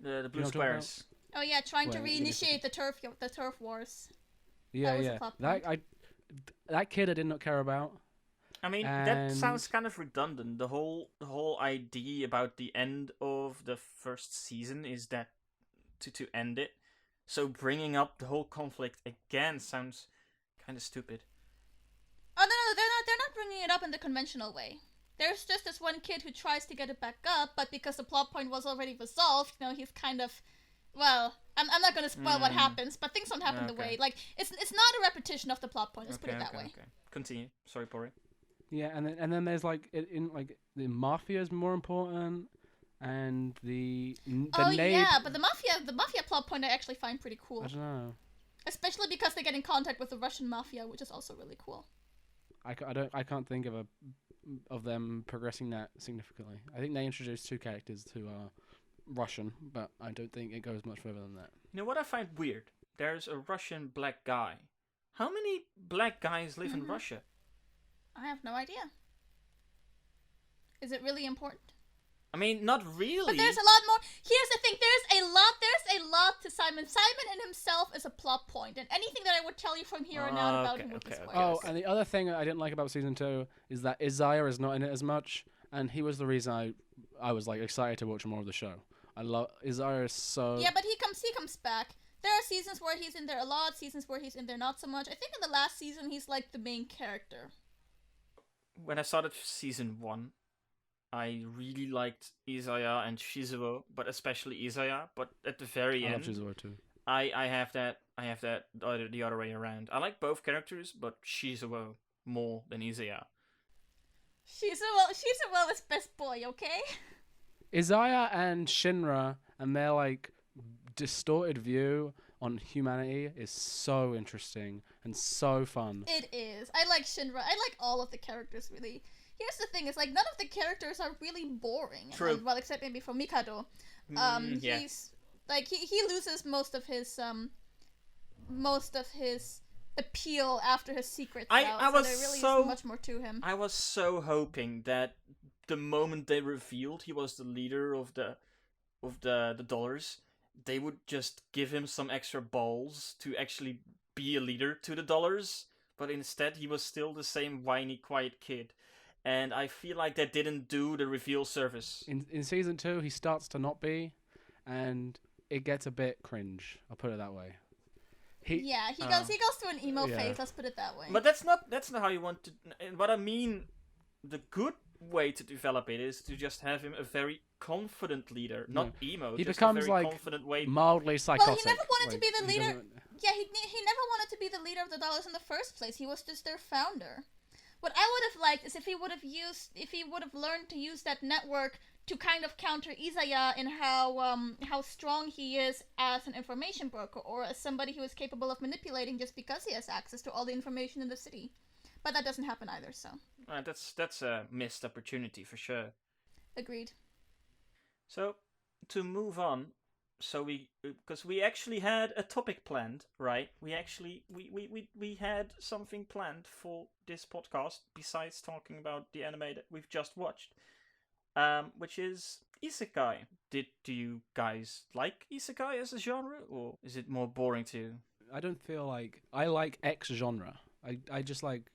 The blue squares. Oh yeah, trying to reinitiate the turf wars. Yeah. That kid I did not care about. I mean, that sounds kind of redundant. The whole idea about the end of the first season is that to end it. So bringing up the whole conflict again sounds kind of stupid. Oh no, they're not bringing it up in the conventional way. There's just this one kid who tries to get it back up, but because the plot point was already resolved, he's kind of, well, I'm not going to spoil what happens, but things don't happen the way, like, it's not a repetition of the plot point, let's put it that way. Okay. Continue. Sorry, Pory. Yeah, and then there's like the mafia is more important, and the but the mafia plot point I actually find pretty cool. I don't know. Especially because they get in contact with the Russian mafia, which is also really cool. I can't think of them progressing that significantly. I think they introduced 2 characters who are Russian, but I don't think it goes much further than that. You know what I find weird? There's a Russian black guy. How many black guys live in Russia? I have no idea. Is it really important? I mean, not really. But there's a lot more. Here's the thing. There's a lot to Simon. Simon in himself is a plot point, and anything that I would tell you from here on out about him would be spoilers. Oh, and the other thing I didn't like about season 2 is that Isaiah is not in it as much, and he was the reason I was like excited to watch more of the show. I love Isaiah is so. Yeah, but he comes back. There are seasons where he's in there a lot, seasons where he's in there not so much. I think in the last season he's like the main character. When I started season 1, I really liked Isaiah and Shizuo, but especially Isaiah. But at the very I end, love Shizuo too. I have that the other way around. I like both characters, but Shizuo more than Isaiah. Shizuo is best boy, okay? Isaiah and Shinra and their like distorted view on humanity is so interesting and so fun. It is. I like Shinra. I like all of the characters, really. Here's the thing, is like none of the characters are really boring. True. Well, except maybe for Mikado. Yeah. He's like he loses most of his appeal after his secret. I was so there really so isn't much more to him. I was so hoping that the moment they revealed he was the leader of the dollars, they would just give him some extra balls to actually be a leader to the dollars. But instead, he was still the same whiny, quiet kid. And I feel like that didn't do the reveal service. In season 2, he starts to not be, and it gets a bit cringe. I'll put it that way. He goes through an emo phase. Let's put it that way. But that's not how you want to. What I mean, the good way to develop it is to just have him a very confident leader, not emo. He just becomes a very like confident way. mildly psychotic. Well, he never wanted to be the leader. doesn't- Yeah, he never wanted to be the leader of the dollars in the first place. He was just their founder. What I would have liked is if he would have learned to use that network to kind of counter Isaiah in how strong he is as an information broker or as somebody who is capable of manipulating just because he has access to all the information in the city. But that doesn't happen either, so. That's a missed opportunity for sure. Agreed. So to move on, because we actually had a topic planned, right? We had something planned for this podcast besides talking about the anime that we've just watched, which is Isekai. Do you guys like Isekai as a genre, or is it more boring to you? I don't feel like I like X genre. I just like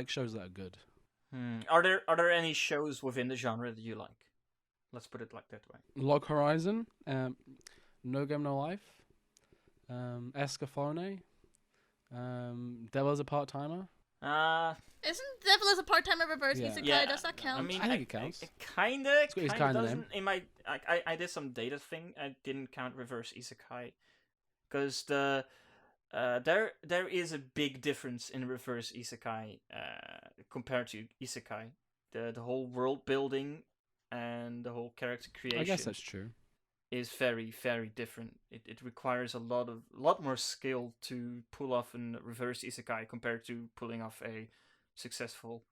shows that are good. Are there any shows within the genre that you like? Let's put it like that way. Log Horizon, No Game No Life, Escaflowne, Devil's a Part-Timer. Isn't Devil is a part-time reverse Yeah. Isekai? Yeah, Does that count? I mean, I think it counts. It kinda kinda doesn't. name. In my, I did some data thing. I didn't count reverse isekai, because there is a big difference in reverse isekai compared to isekai. The whole world building and the whole character creation. I guess that's true. Is very, very different. It requires a lot more skill to pull off a reverse isekai compared to pulling off a successful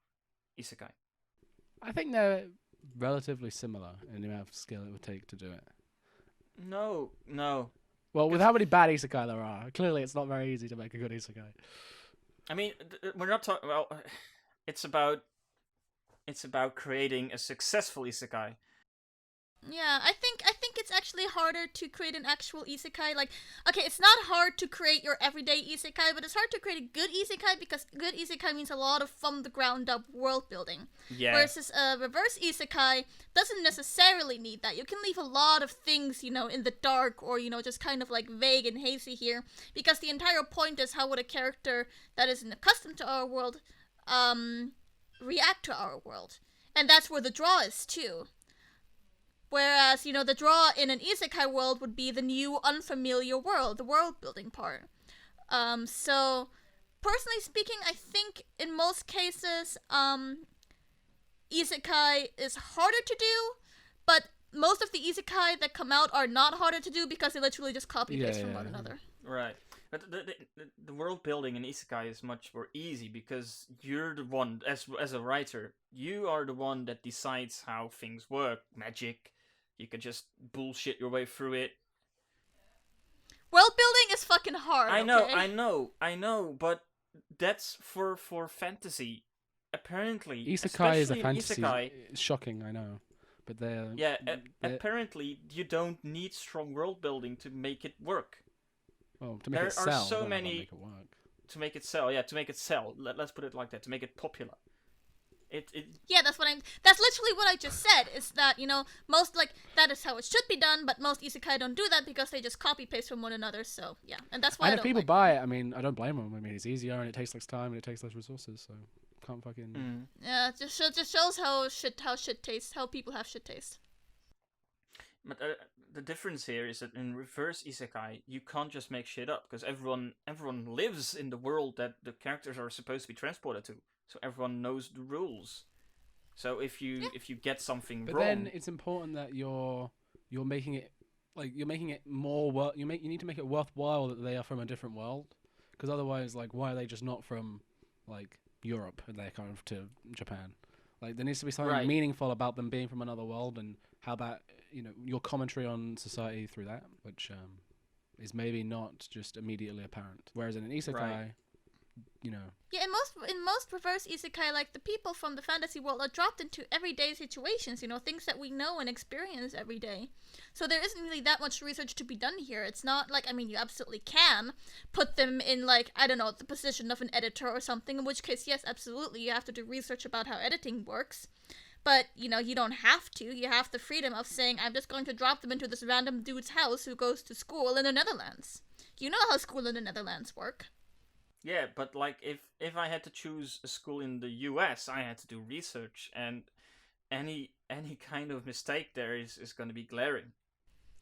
isekai. I think they're relatively similar in the amount of skill it would take to do it. No. Well, with how many bad isekai there are, clearly it's not very easy to make a good isekai. I mean, we're not talking. Well, it's about creating a successful isekai. Yeah, I think it's actually harder to create an actual isekai. Like, okay, it's not hard to create your everyday isekai, but it's hard to create a good isekai because good isekai means a lot of from the ground up world building. Yeah. Versus a reverse isekai doesn't necessarily need that. You can leave a lot of things, in the dark or, just kind of like vague and hazy here, because the entire point is how would a character that isn't accustomed to our world react to our world. And that's where the draw is too. Whereas, the draw in an isekai world would be the new, unfamiliar world, the world-building part. So, personally speaking, I think in most cases, isekai is harder to do, but most of the isekai that come out are not harder to do because they literally just copy-paste from one another. Right. But the world building in isekai is much more easy because you're the one, as a writer, you are the one that decides how things work. Magic. You can just bullshit your way through it. World building is fucking hard. I know, okay? I know, but that's for fantasy. Apparently, Isekai is a especially in fantasy. Isekai, It's shocking, I know, but they're apparently you don't need strong world building to make it work. Well, to make There it are sell, so I don't know many- about make it work. To make it sell, to make it sell. Let's put it like that. To make it popular. Yeah, that's literally what I just said, is that, most, that is how it should be done, but most isekai don't do that because they just copy-paste from one another, so, yeah. And that's why and if people buy it, I mean, I don't blame them. I mean, it's easier, and it takes less time, and it takes less resources, so can't fucking... Yeah, it just shows how shit tastes, how people have shit taste. But the difference here is that in reverse isekai, you can't just make shit up, because everyone lives in the world that the characters are supposed to be transported to. So everyone knows the rules. So if you get something wrong, but then it's important that you're making it more you need to make it worthwhile that they are from a different world, because otherwise, why are they just not from Europe and they're kind of to Japan? There needs to be something meaningful about them being from another world, and how that your commentary on society through that, which is maybe not just immediately apparent. Whereas in an isekai. Yeah, in most reverse isekai, the people from the fantasy world are dropped into everyday situations, things that we know and experience every day. So there isn't really that much research to be done here. It's not you absolutely can put them in, I don't know, the position of an editor or something, in which case, yes, absolutely, you have to do research about how editing works. But, you don't have to. You have the freedom of saying, I'm just going to drop them into this random dude's house who goes to school in the Netherlands. You know how school in the Netherlands work. Yeah, but if I had to choose a school in the US, I had to do research, and any kind of mistake there is going to be glaring.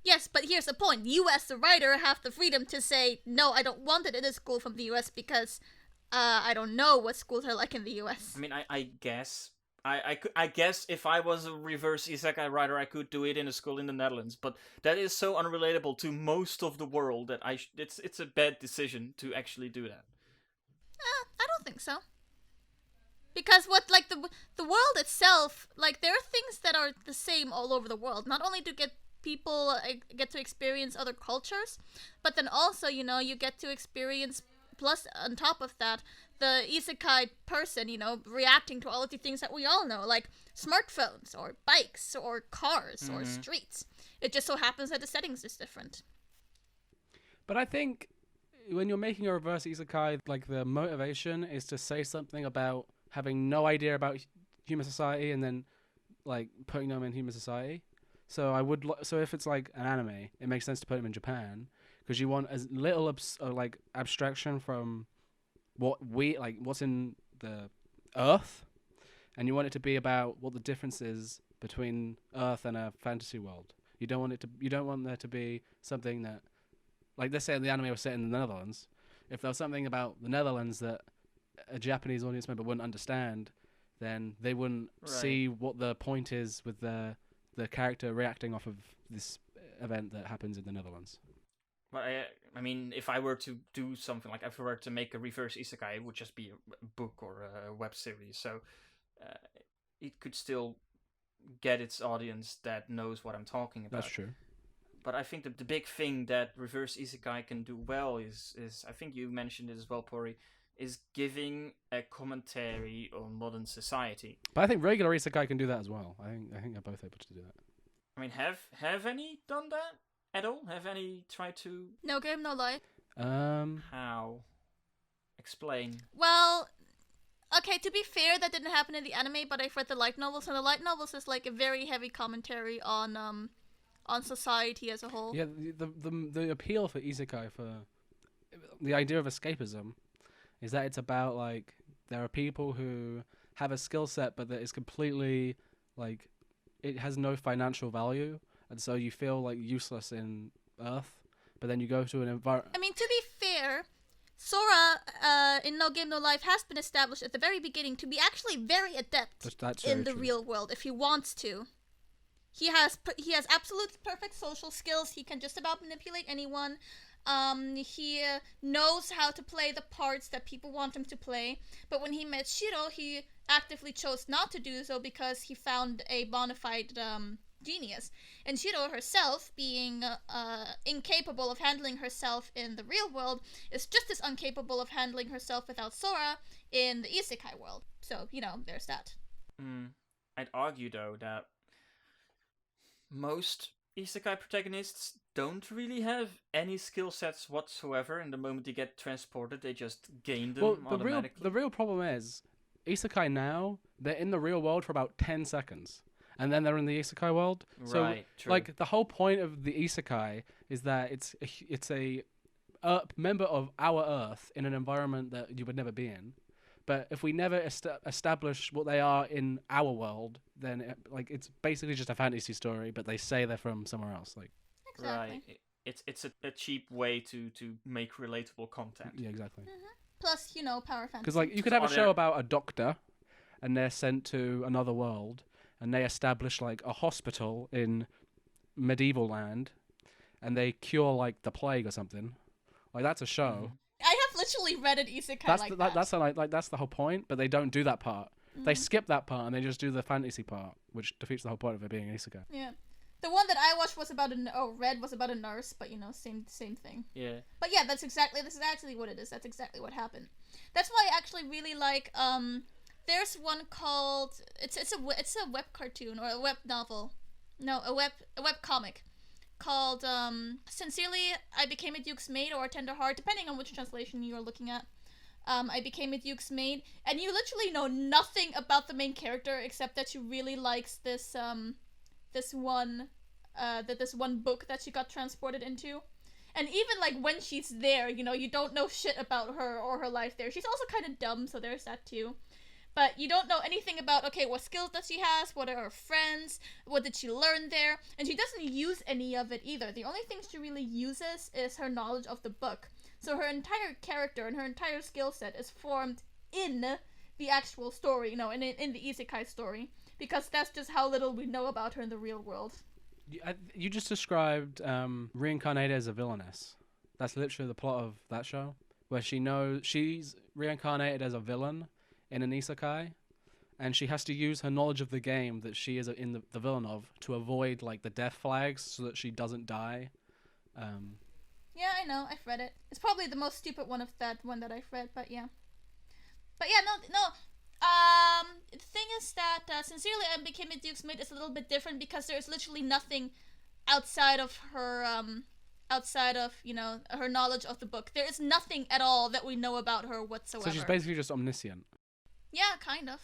Yes, but here's the point. You as the writer have the freedom to say, no, I don't want it in a school from the US because I don't know what schools are like in the US. I mean, I guess... I guess if I was a reverse isekai writer, I could do it in a school in the Netherlands, but that is so unrelatable to most of the world that it's a bad decision to actually do that. I don't think so. Because the world itself, there are things that are the same all over the world. Not only do people get to experience other cultures, but then also, you get to experience, plus on top of that, the isekai person, reacting to all of the things that we all know, like smartphones, or bikes, or cars, or streets. It just so happens that the settings is different. But I think when you're making a reverse isekai, the motivation is to say something about having no idea about human society and then putting them in human society. So so if it's an anime, it makes sense to put them in Japan, because you want as little abstraction from what's in the Earth, and you want it to be about what the difference is between Earth and a fantasy world. You don't want there to be something that, let's say the anime was set in the Netherlands. If there was something about the Netherlands that a Japanese audience member wouldn't understand, then they wouldn't see what the point is with the character reacting off of this event that happens in the Netherlands. But I mean, if I were to do something if I were to make a reverse isekai, it would just be a book or a web series. So it could still get its audience that knows what I'm talking about. That's true. But I think the big thing that reverse isekai can do well is I think you mentioned it as well, Pory, is giving a commentary on modern society. But I think regular isekai can do that as well. I think they're both able to do that. I mean, have any done that at all? Have any tried to? No game, no life. How? Explain. Well, okay, to be fair, that didn't happen in the anime, but I've read the light novels, and the light novels is a very heavy commentary on society as a whole. Yeah, the appeal for isekai, for the idea of escapism, is that it's about there are people who have a skill set, but that is completely it has no financial value, and so you feel useless in Earth, but then you go to an environment. I mean, to be fair, Sora in No Game No Life has been established at the very beginning to be actually very adept in the real world if he wants to. He has absolute perfect social skills. He can just about manipulate anyone. He knows how to play the parts that people want him to play. But when he met Shiro, he actively chose not to do so because he found a bona fide genius. And Shiro herself, being incapable of handling herself in the real world, is just as incapable of handling herself without Sora in the isekai world. So, there's that. I'd argue, though, that most isekai protagonists don't really have any skill sets whatsoever, and the moment they get transported, they just gain them automatically. The real problem is, isekai now, they're in the real world for about 10 seconds. And then they're in the isekai world. So, Right, true. like, the whole point of the isekai is that it's a member of our Earth in an environment that you would never be in. But if we never establish what they are in our world, then it's basically just a fantasy story. But they say they're from somewhere else. Like, Exactly. Right. It's a cheap way to make relatable content. yeah, exactly. Plus, power fantasy. Because like you could have a show about a doctor, and they're sent to another world, and they establish like a hospital in medieval land, and they cure like the plague or something. Like that's a show. I have literally read an isekai that. That's the whole point. But they don't do that part. They skip that part and they just do the fantasy part, which defeats the whole point of it being an isekai. Yeah. The one that I watched was about read was about a nurse, but same thing. Yeah. But yeah, this is actually what it is. That's exactly what happened. That's why I actually really like there's one called it's a web cartoon or a web novel. No, a web comic called Sincerely I Became a Duke's Maid or Tender Heart, depending on which translation you're looking at. I Became a Duke's Maid, and you literally know nothing about the main character except that she really likes this one book that she got transported into. And even like when she's there, you don't know shit about her or her life there. She's also kind of dumb, so there's that too. But you don't know anything about, okay, what skills does she has, what are her friends, what did she learn there, and she doesn't use any of it either. The only thing she really uses is her knowledge of the book. So her entire character and her entire skill set is formed in the actual story, in the isekai story, because that's just how little we know about her in the real world. You just described reincarnated as a villainess. That's literally the plot of that show, where she knows she's reincarnated as a villain in an isekai, and she has to use her knowledge of the game that she is in the villain of to avoid like the death flags so that she doesn't die. Yeah, I know. I've read it. It's probably the most stupid one of that one that I've read, but yeah. But yeah, no. The thing is that Sincerely I Became a Duke's Maid is a little bit different because there's literally nothing outside of her, her knowledge of the book. There is nothing at all that we know about her whatsoever. So she's basically just omniscient. Yeah, kind of.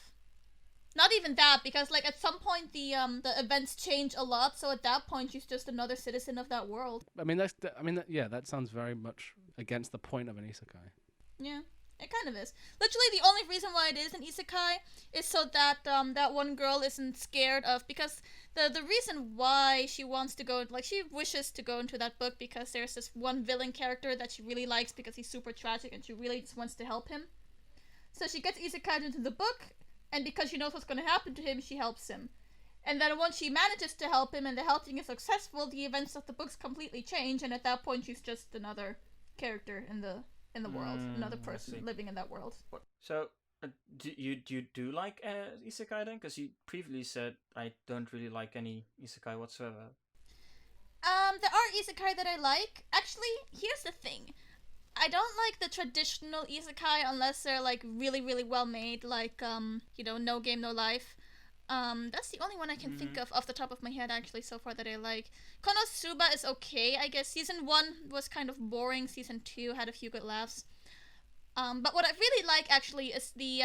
Not even that, because like at some point the events change a lot. So at that point, she's just another citizen of that world. That sounds very much against the point of an isekai. Yeah, it kind of is. Literally, the only reason why it is an isekai is so that that one girl isn't scared of, because the reason why she wants to go, like she wishes to go into that book because there's this one villain character that she really likes because he's super tragic and she really just wants to help him. So she gets isekai into the book. And because she knows what's going to happen to him, she helps him. And then once she manages to help him and the helping is successful, the events of the books completely change, and at that point she's just another character in the world, another person living in that world. So, do you like isekai then? Because you previously said I don't really like any isekai whatsoever. There are isekai that I like. Actually, here's the thing. I don't like the traditional isekai unless they're like really, really well made, like No Game No Life. That's the only one I can think of off the top of my head actually so far that I like. Konosuba is okay, I guess. Season 1 was kind of boring. Season 2 had a few good laughs. But what I really like actually is the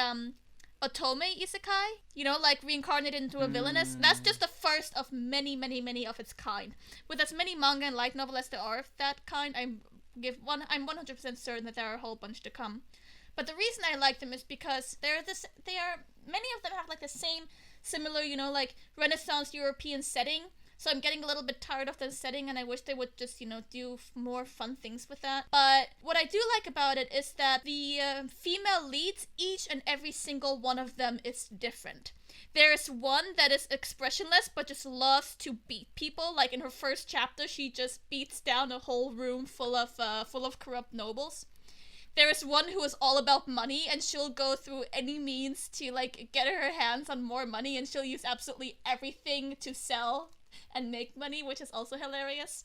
otome isekai. Like reincarnated into a villainess. That's just the first of many, many, many of its kind. With as many manga and light novel as there are of that kind, I'm 100% certain that there are a whole bunch to come. But the reason I like them is because many of them have like the same similar, like Renaissance European setting. So I'm getting a little bit tired of the setting, and I wish they would just, do more fun things with that. But what I do like about it is that the female leads, each and every single one of them is different. There's one that is expressionless, but just loves to beat people. Like in her first chapter, she just beats down a whole room full of corrupt nobles. There is one who is all about money, and she'll go through any means to like get her hands on more money, and she'll use absolutely everything to sell and make money, which is also hilarious.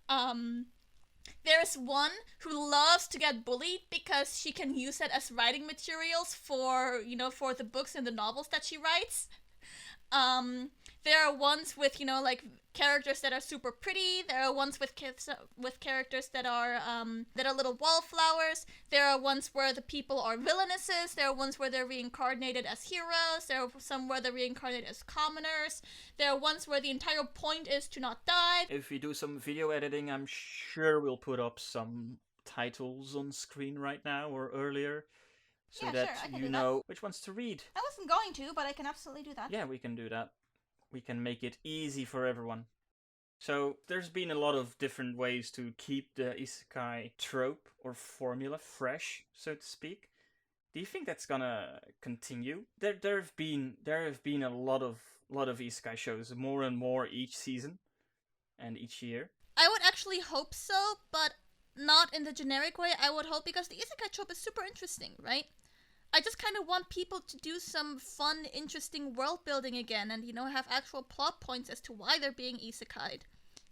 There is one who loves to get bullied because she can use it as writing materials for the books and the novels that she writes. There are ones with, like characters that are super pretty. There are ones with characters that are little wallflowers. There are ones where the people are villainesses. There are ones where they're reincarnated as heroes. There are some where they're reincarnated as commoners. There are ones where the entire point is to not die. If we do some video editing, I'm sure we'll put up some titles on screen right now or earlier, so that you know which ones to read. I wasn't going to, but I can absolutely do that. Yeah, we can do that. We can make it easy for everyone. So there's been a lot of different ways to keep the isekai trope or formula fresh, so to speak. Do you think that's gonna continue? There have been a lot of isekai shows, more and more each season and each year. I would actually hope so, but not in the generic way. I would hope, because the isekai trope is super interesting, right? I just kind of want people to do some fun, interesting world building again, and have actual plot points as to why they're being isekai'd.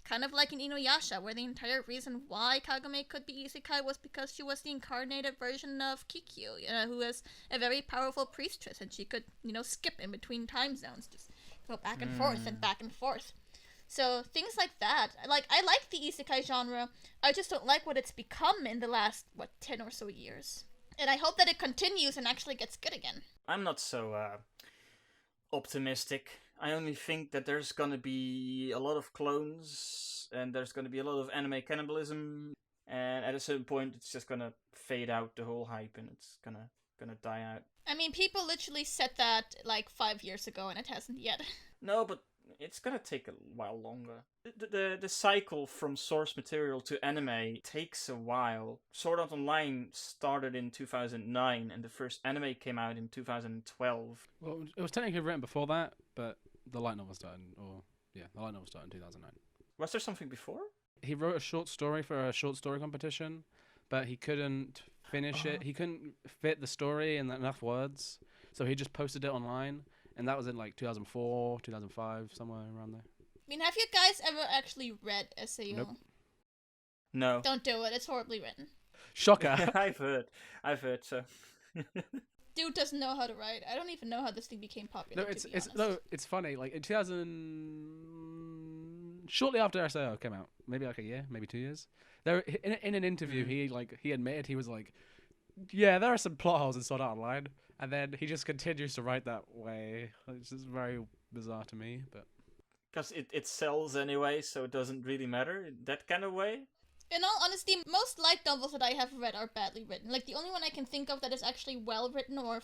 Kind of like in InuYasha, where the entire reason why Kagome could be isekai was because she was the incarnated version of Kikyu, who is a very powerful priestess, and she could, skip in between time zones, just go back and forth and back and forth. So things like that. Like, I like the isekai genre. I just don't like what it's become in the last 10 or so years. And I hope that it continues and actually gets good again. I'm not so optimistic. I only think that there's gonna be a lot of clones, and there's gonna be a lot of anime cannibalism, and at a certain point it's just gonna fade out, the whole hype, and it's gonna die out. I mean, people literally said that like 5 years ago, and it hasn't yet. No, but it's gonna take a while longer. The cycle from source material to anime takes a while. Sword Art Online started in 2009, and the first anime came out in 2012. Well, it was technically written before that, but the light novel started, the light novel started in 2009. Was there something before? He wrote a short story for a short story competition, but he couldn't finish it. He couldn't fit the story in enough words, so he just posted it online. And that was in like 2004, 2005, somewhere around there. I mean, have you guys ever actually read SAO? Nope. No. Don't do it. It's horribly written. Shocker. I've heard so. Dude doesn't know how to write. I don't even know how this thing became popular. It's funny. Like in 2000, shortly after SAO came out, maybe like a year, maybe 2 years. There, in an interview, he admitted he was like, yeah, there are some plot holes in Sword Art Online. And then he just continues to write that way. It's just very bizarre to me, but because it sells anyway, so it doesn't really matter in that kind of way. In all honesty, most light novels that I have read are badly written. Like, the only one I can think of that is actually well written or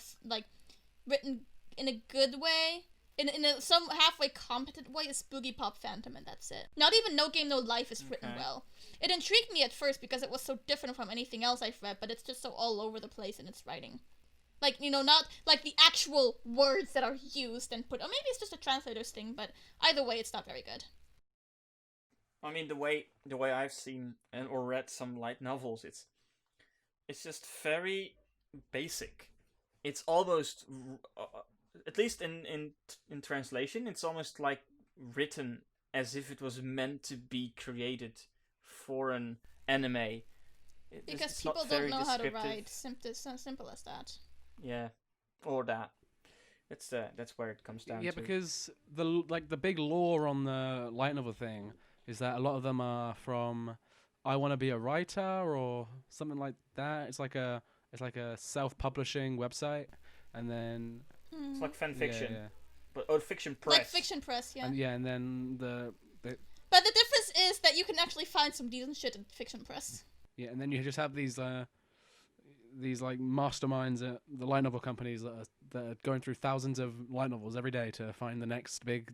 written in a good way, in some halfway competent way, is Boogie Pop Phantom, and that's it. Not even No Game No Life is written well. It intrigued me at first because it was so different from anything else I've read, but it's just so all over the place in its writing. Like, not like the actual words that are used and put. Or maybe it's just a translator's thing, but either way, it's not very good. I mean, the way I've seen or read some light novels, it's just very basic. It's almost, at least in translation, it's almost like written as if it was meant to be created for an anime. Because people don't know how to write. Simple as that. Yeah, or that. That's where it comes down to. Yeah, because the big lore on the light novel thing is that a lot of them are from I Want to Be a Writer or something like that. It's like a self-publishing website, and then it's like fan fiction, yeah. But fiction press. Like fiction press, yeah. And then the. But the difference is that you can actually find some decent shit in fiction press. Yeah, and then you just have these like masterminds at the light novel companies that are going through thousands of light novels every day to find the next big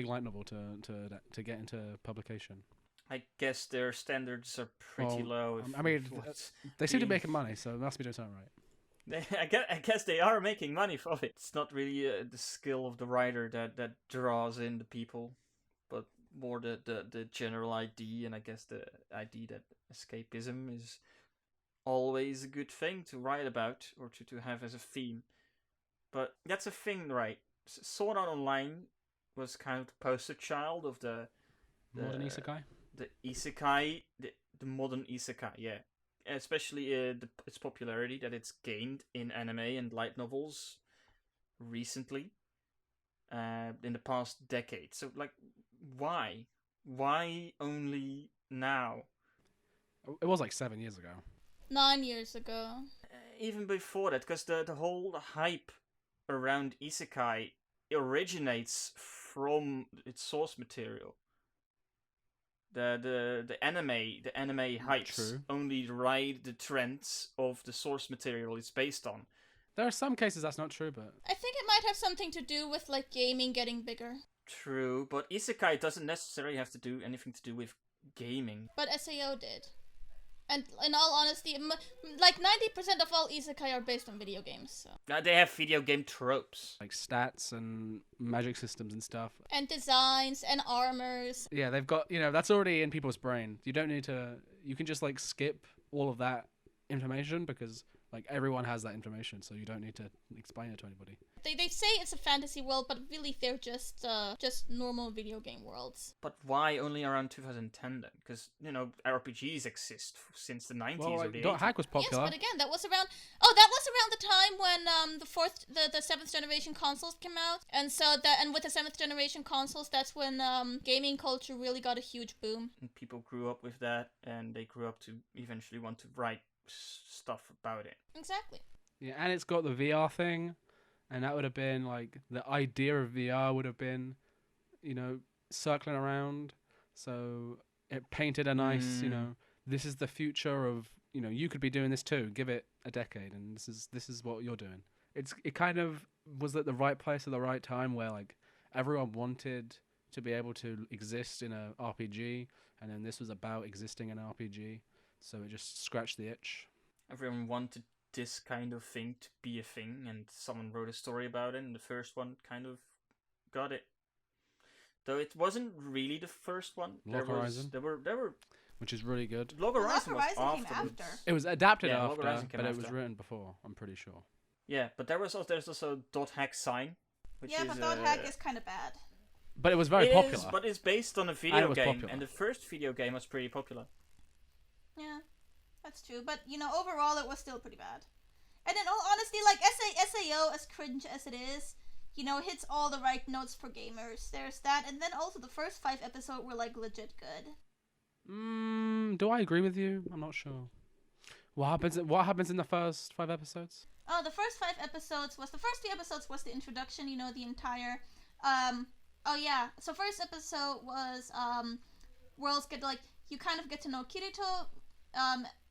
light novel to get into publication. I guess their standards are pretty low. I mean, they seem to be making money, so they must be doing something right. I guess they are making money from it. It's not really the skill of the writer that draws in the people, but more the general idea, and I guess the idea that escapism is always a good thing to write about or to have as a theme. But that's a thing, right? Sword Art Online was kind of the poster child of the modern isekai. The isekai, the modern isekai, yeah. Especially its popularity that it's gained in anime and light novels recently. in the past decade. So, like, why? Why only now? It was like 7 years ago. 9 years ago. Even before that, because the whole hype around Isekai originates from its source material. The anime hypes only ride the trends of the source material it's based on. There are some cases that's not true, but I think it might have something to do with like gaming getting bigger. True, but Isekai doesn't necessarily have to do anything to do with gaming. But SAO did. And in all honesty, like 90% of all isekai are based on video games. So. They have video game tropes. Like stats and magic systems and stuff. And designs and armors. Yeah, they've got, that's already in people's brain. You don't need to, you can just like skip all of that information because like everyone has that information, so you don't need to explain it to anybody. They say it's a fantasy world, but really they're just normal video game worlds. But why only around 2010 then? Because RPGs exist since the 90s or the 80s. Hack was popular. Yes, but again, that was around the time when the 7th generation consoles came out, and with the 7th generation consoles, that's when gaming culture really got a huge boom. And people grew up with that, and they grew up to eventually want to write stuff about it. Exactly. Yeah, and it's got the VR thing. And that would have been, like, the idea of VR would have been, circling around. So it painted a nice, this is the future of, you could be doing this too. Give it a decade, and this is what you're doing. It kind of was at the right place at the right time where, like, everyone wanted to be able to exist in a RPG, and then this was about existing in an RPG. So it just scratched the itch. Everyone wanted this kind of thing to be a thing, and someone wrote a story about it, and the first one kind of got it. Though it wasn't really the first one. There were which is really good. Log Horizon was came afterwards. after. It was adapted Yeah, after, but it was written before, I'm pretty sure. Yeah, but there's also Dot Hack Sign, which Yeah, is but Dot Hack is kind of bad. But it was very popular. But it's based on a And video it was game, popular. and the first video game was pretty popular. Yeah, that's true. But, overall it was still pretty bad. And in all honesty, like, SAO, as cringe as it is, hits all the right notes for gamers. There's that, and then also the first 5 episodes were, like, legit good. Do I agree with you? I'm not sure. What happens in the first 5 episodes? Oh, the first 5 episodes was... The first 3 episodes was the introduction, the entire... So first episode was, worlds get, like... You kind of get to know Kirito,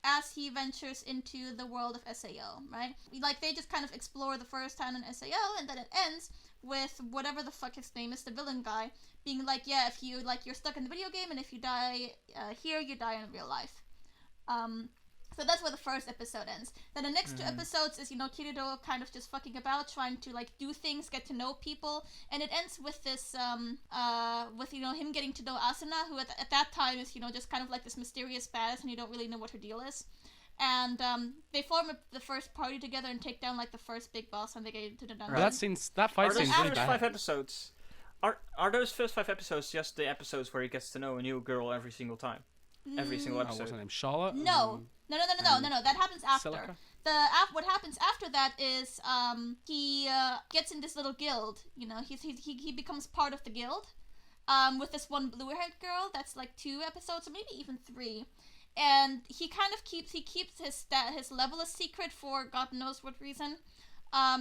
as he ventures into the world of SAO, right? Like, they just kind of explore the first time in SAO, and then it ends with whatever the fuck his name is, the villain guy, being like, yeah, if you, like, you're stuck in the video game, and if you die here, you die in real life. So that's where the first episode ends. Then the next 2 episodes is, Kirito kind of just fucking about, trying to, like, do things, get to know people, and it ends with this, with, him getting to know Asuna, who at that time is, just kind of like this mysterious badass, and you don't really know what her deal is. And, they form the first party together and take down, like, the first big boss, and they get into the dungeon. Right. That fight seems really bad. 5 episodes... Are those first 5 episodes just the episodes where he gets to know a new girl every single time? Every single episode? What's her name? Charlotte? No. No. That happens after. Silica? What happens after that is he gets in this little guild. He becomes part of the guild with this one blue-haired girl. That's like 2 episodes, or maybe even 3. And he kind of keeps his level a secret for God knows what reason.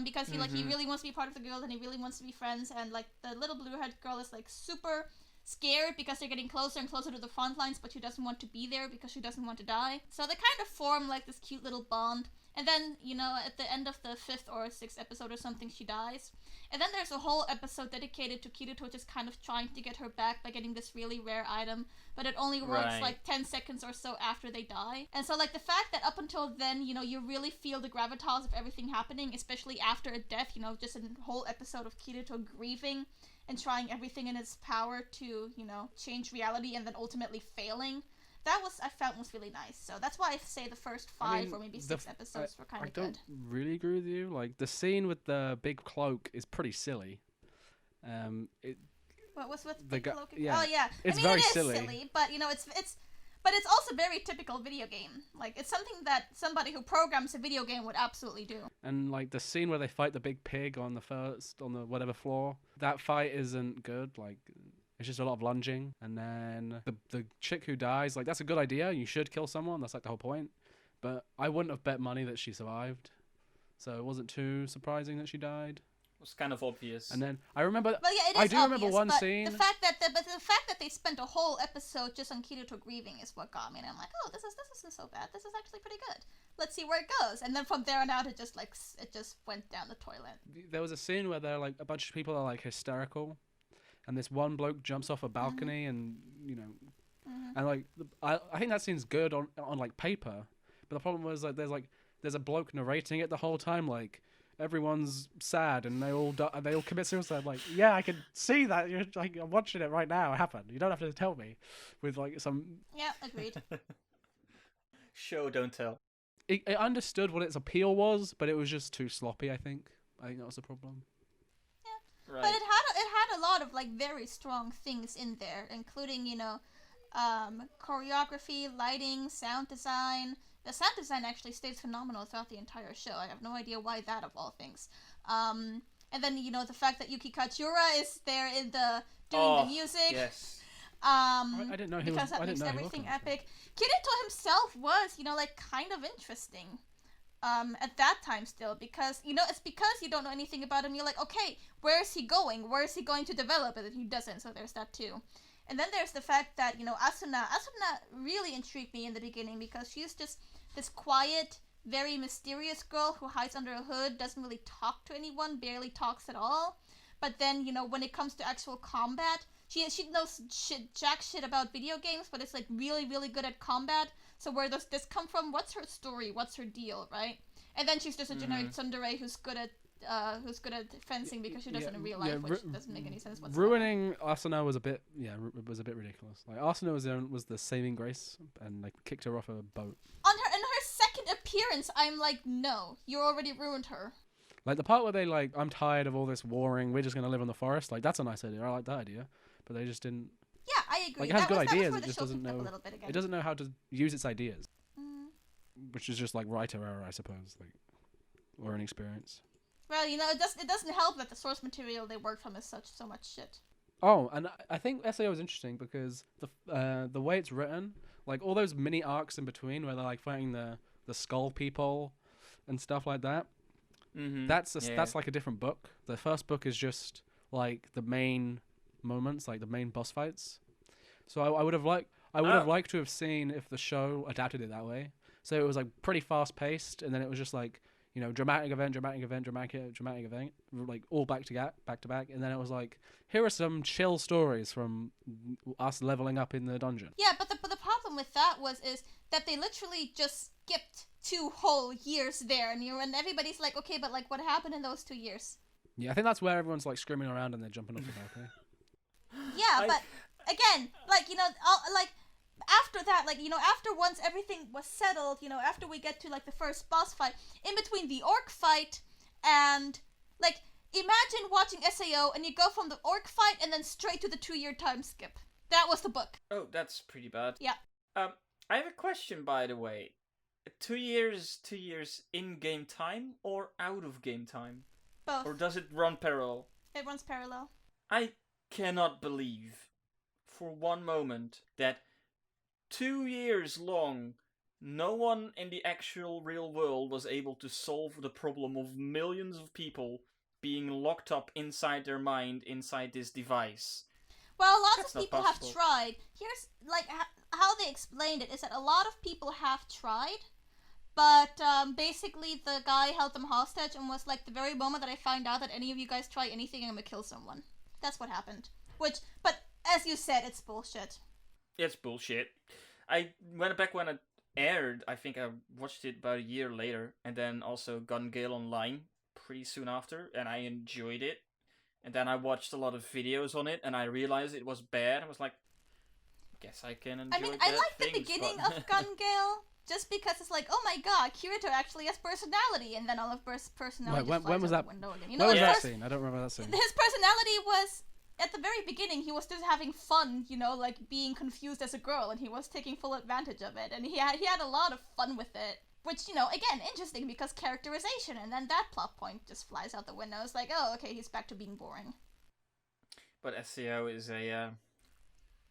Because he really wants to be part of the guild, and he really wants to be friends. And like the little blue-haired girl is like super scared because they're getting closer and closer to the front lines, but she doesn't want to be there because she doesn't want to die. So they kind of form like this cute little bond. And then, at the end of the 5th or 6th episode or something, she dies. And then there's a whole episode dedicated to Kirito just kind of trying to get her back by getting this really rare item, but it only works like 10 seconds or so after they die. And so, like, the fact that up until then, you really feel the gravitas of everything happening, especially after a death, just a whole episode of Kirito grieving and trying everything in his power to, change reality and then ultimately failing. That I felt was really nice. So that's why I say the first 5 or maybe 6 episodes were kind of good. I don't really agree with you. Like, the scene with the big cloak is pretty silly. What was with the cloak? Yeah. Oh yeah, It's I mean, very it is silly. but it's But it's also very typical video game. Like, it's something that somebody who programs a video game would absolutely do. And like the scene where they fight the big pig on the whatever floor, that fight isn't good. Like, it's just a lot of lunging. And then the chick who dies, like, that's a good idea. You should kill someone. That's like the whole point. But I wouldn't have bet money that she survived. So it wasn't too surprising that she died. It was kind of obvious. And then I remember. Well, yeah, it is I do obvious, remember one but scene. The fact that they spent a whole episode just on Kirito grieving is what got me. And I'm like, oh, this isn't so bad. This is actually pretty good. Let's see where it goes. And then from there on out, it just went down the toilet. There was a scene where they're like a bunch of people are like hysterical, and this one bloke jumps off a balcony, and and like I think that scene's good on like paper, but the problem was like there's a bloke narrating it the whole time, like everyone's sad and they all commit suicide. Like, yeah, I can see that. You're like, I'm watching it right now. It happened. You don't have to tell me with like some. Yeah, agreed. Show, don't tell. It understood what its appeal was, but it was just too sloppy. I think that was the problem. Yeah, right. But it had a lot of like very strong things in there, including choreography, lighting, sound design. The sound design actually stays phenomenal throughout the entire show. I have no idea why that, of all things. And then the fact that Yuki Katsura is there in doing the music. Yes. I didn't know he because was. that I makes didn't know everything he was epic. Kirito himself was, like kind of interesting. At that time still, because it's because you don't know anything about him. You're like, okay, where is he going? Where is he going to develop it? And he doesn't. So there's that too. And then there's the fact that Asuna really intrigued me in the beginning because she's just this quiet, very mysterious girl who hides under a hood, doesn't really talk to anyone, barely talks at all. But then when it comes to actual combat, she knows jack shit about video games, but it's like really, really good at combat. So where does this come from? What's her story? What's her deal, right? And then she's just a generic tsundere who's good at fencing because she doesn't in real life, which doesn't make any sense whatsoever. Ruining Asuna was a bit ridiculous. Like, Asuna was the saving grace and like kicked her off a boat. In her second appearance, I'm like, no, you already ruined her. Like the part where they like, I'm tired of all this warring. We're just gonna live in the forest. Like, that's a nice idea. I like that idea, but they just didn't. Yeah, I agree. Like, it has good ideas. It just doesn't know. It doesn't know how to use its ideas, which is just like writer error, I suppose, like, or inexperience. Well, it doesn't help that the source material they work from is so much shit. Oh, and I think SAO is interesting because the way it's written, like all those mini arcs in between where they're like fighting the skull people and stuff like that. Mm-hmm. That's like a different book. The first book is just like the main moments, like the main boss fights. So I would have liked to have seen if the show adapted it that way. So it was like pretty fast paced, and then it was just like, dramatic event, like all back to back, and then it was like, here are some chill stories from us leveling up in the dungeon. Yeah, but the problem with that is that they literally just skipped 2 whole years there, and everybody's like, okay, but like what happened in those 2 years? Yeah, I think that's where everyone's like screaming around and they're jumping off the balcony. Yeah, but again, like after that, like, after once everything was settled, after we get to, like, the first boss fight, in between the orc fight and, like, imagine watching SAO and you go from the orc fight and then straight to the 2-year time skip. That was the book. Oh, that's pretty bad. Yeah. I have a question, by the way. 2 years in-game time or out-of-game time? Both. Or does it run parallel? It runs parallel. I cannot believe for one moment that 2 years long, no one in the actual real world was able to solve the problem of millions of people being locked up inside their mind, inside this device. Well, lots of people have tried. Here's, like, how they explained it is that a lot of people have tried, but basically the guy held them hostage and was like, the very moment that I find out that any of you guys try anything, I'm gonna kill someone. That's what happened. But as you said, it's bullshit. It's bullshit. I went back when it aired. I think I watched it about a year later, and then also Gun Gale Online pretty soon after, and I enjoyed it. And then I watched a lot of videos on it, and I realized it was bad. I was like, guess I can enjoy. I like the beginning of Gun Gale, just because it's like, oh my god, Kirito actually has personality, and then all of personality. When was that? Window again. When was that scene? I don't remember that scene. His personality was at the very beginning, he was just having fun, like being confused as a girl, and he was taking full advantage of it, and he had a lot of fun with it. Which, again, interesting because characterization, and then that plot point just flies out the window. It's like, oh, okay, he's back to being boring. But SEO is a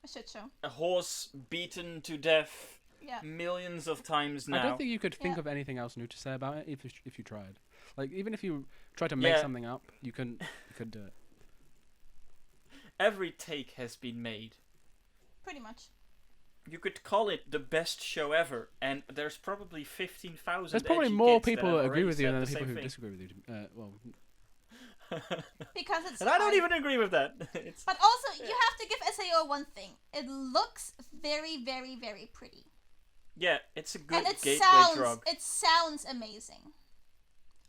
shit show. A horse beaten to death Yeah. millions of times now. I don't think you could think of anything else new to say about it if you tried. Like, even if you tried to make something up, you could do it. Every take has been made. Pretty much. You could call it the best show ever, and there's probably 15,000. There's probably more people that agree with you than people who disagree with you. Because it's. And I don't even agree with that. But also, you have to give SAO one thing. It looks very, very, very pretty. Yeah, it's a good and it gateway drug. It sounds amazing.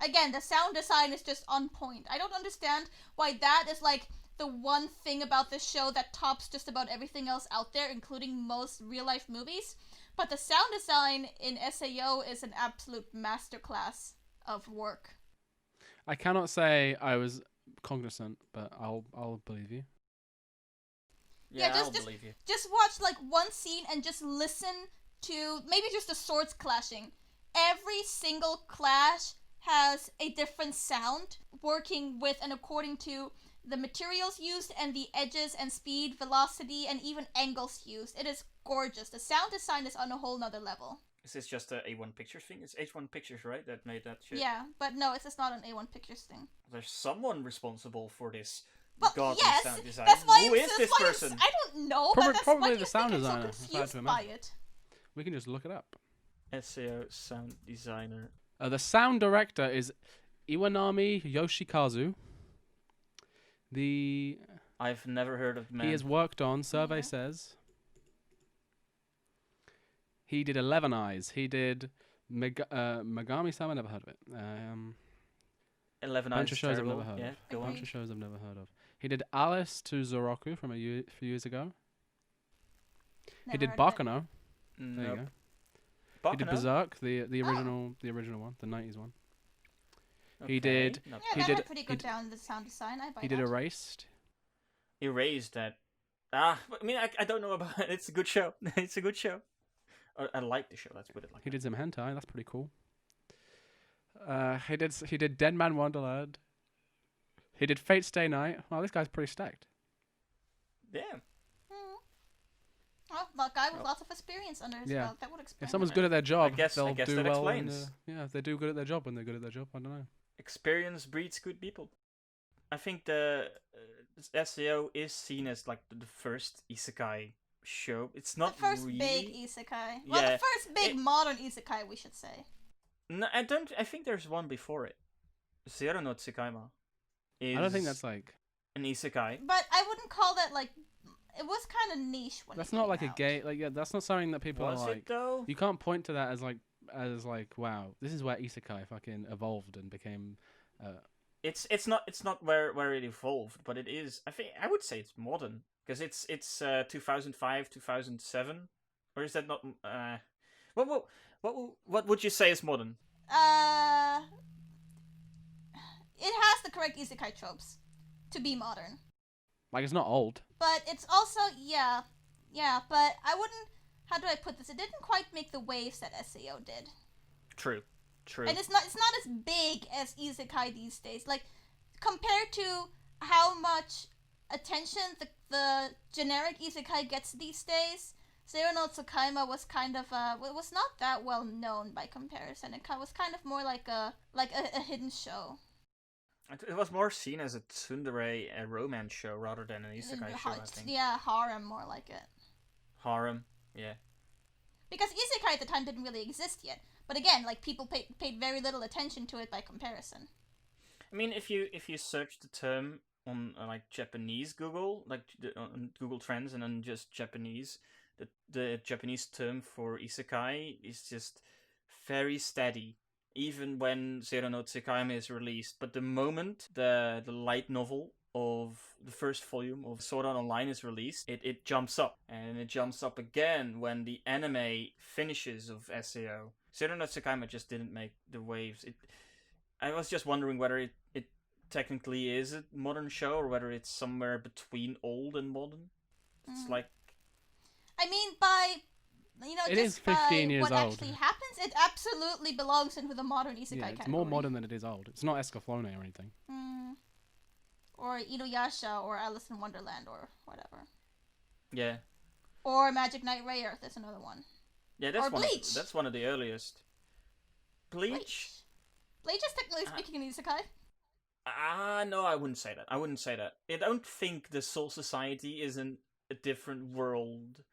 Again, the sound design is just on point. I don't understand why that is like the one thing about this show that tops just about everything else out there, including most real-life movies. But the sound design in SAO is an absolute masterclass of work. I cannot say I was cognizant, but I'll believe you. Yeah, I'll believe you. Just watch like one scene and just listen to maybe just the swords clashing. Every single clash has a different sound working with and according to the materials used and the edges and speed, velocity, and even angles used. It is gorgeous. The sound design is on a whole nother level. Is this just a A1 Pictures thing? It's A1 Pictures, right, that made that shit? Yeah, but no, it's just not an A1 Pictures thing. There's someone responsible for this godly yes, sound design. That's why Who is this person? I don't know, Probably, but that's probably why the sound designer. So confused by it. We can just look it up. SAO sound designer. The sound director is Iwanami Yoshikazu. I've never heard of the man. He has worked on, survey says. He did 11 Eyes. He did Megami-sama, never heard of it. 11 bunch Eyes of shows terrible. I've never heard Yeah, of. go on. Bunch of shows I've never heard of. He did Alice to Zoroku from a few years ago. He did Baccano. There you go. Baccano? He did Berserk, the original one, the 90s one. Okay. He did. Yeah, He that did. had pretty good down the sound design. I buy He did that. Erased. Erased that. I mean, I don't know about it. It's a good show. It's a good show. I like the show. Let's put it like He that. did some hentai. That's pretty cool. He did Dead Man Wonderland. He did Fate Stay Night. Wow, this guy's pretty stacked. Yeah. Well, a guy with lots of experience under his belt. That would explain. If someone's it. good at their job, I guess they'll do that well. explains. If they do good at their job when they're good at their job, I don't know. Experience breeds good people. I think the SEO is seen as like the first isekai show. It's not the first really... big isekai. Well, Yeah, the first big modern isekai, we should say. No, I don't. I think there's one before it. Zero no Tsukaima. I don't think that's like. an isekai. But I wouldn't call that like. It was kind of niche when. That's it not came like out. a gay. Like, yeah, that's not something that people Was are it like. though? You can't point to that as like, wow, this is where isekai fucking evolved and became. It's not where it evolved, but it is. I would say it's modern because it's 2005 2007, or is that not? What would you say is modern? It has the correct isekai tropes to be modern. Like, it's not old. But it's also yeah, but I wouldn't. How do I put this? It didn't quite make the waves that SAO did. True. And it's not as big as isekai these days. Like compared to how much attention the generic isekai gets these days, Zero no Tsukaima was kind of was not that well known by comparison. It was kind of more like a hidden show. It was more seen as a tsundere, a romance show, rather than an isekai show, I think. Yeah, harem more like it. Harem, yeah. Because isekai at the time didn't really exist yet. But again, like people paid very little attention to it by comparison. I mean, if you search the term on like Japanese Google, like on Google Trends, and then just Japanese, the Japanese term for isekai is just very steady. Even when Zero no Tsukaima is released, but the moment the light novel of the first volume of Sword Art Online is released, it jumps up, and it jumps up again when the anime finishes of SAO. Zero no Tsukaima just didn't make the waves. I was just wondering whether it technically is a modern show or whether it's somewhere between old and modern. It's like, I mean, by It just is 15 by years what old. actually happens, it absolutely belongs into the modern isekai Yeah, it's category. more modern than it is old. It's not Escaflowne or anything. Or InuYasha, or Alice in Wonderland, or whatever. yeah. Or Magic Knight Rayearth, that's another one. Yeah, that's Or Bleach. that's one of the earliest. Bleach? Bleach is technically speaking an isekai. No, I wouldn't say that. I don't think the Soul Society is in a different world.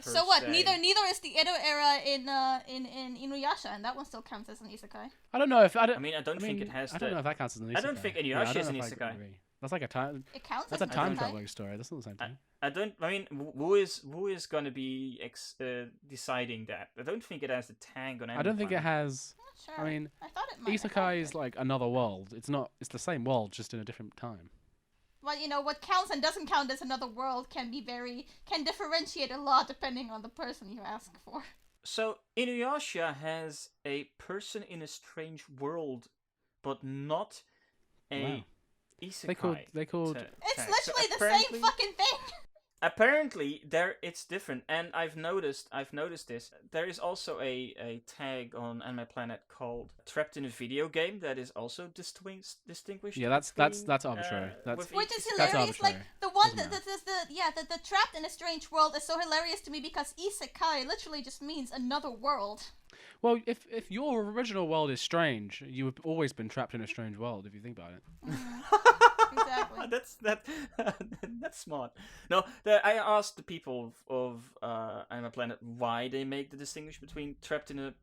So what? se. Neither is the Edo era in InuYasha, and that one still counts as an isekai. I don't know if I don't. I mean, I don't think it has. I don't know if that counts as an isekai. I don't think Yeah, InuYasha don't is know an if I isekai. agree. That's like a time. It counts. That's a as an time isekai. traveling story. That's not the same thing. I mean, who is going to be deciding that? I don't think it has the tag on. I don't think it has. Not sure. I mean, I thought it might. I thought Isekai it is did. like another world. It's not. It's the same world, just in a different time. Well, what counts and doesn't count as another world can differentiate a lot depending on the person you ask for. So InuYasha has a person in a strange world, but not a Wow. isekai. They called. It's tag. literally So the same fucking thing. Apparently, it's different, and I've noticed this. There is also a tag on Anime Planet called "Trapped in a Video Game" that is also distinguished. Yeah, that's arbitrary. Which is That's hilarious. Like arbitrary. the one Doesn't the trapped in a strange world is so hilarious to me because isekai literally just means another world. Well, if your original world is strange, you have always been trapped in a strange world. If you think about it. Exactly. That's smart. No, I asked the people of Anime Planet why they make the distinction between trapped in a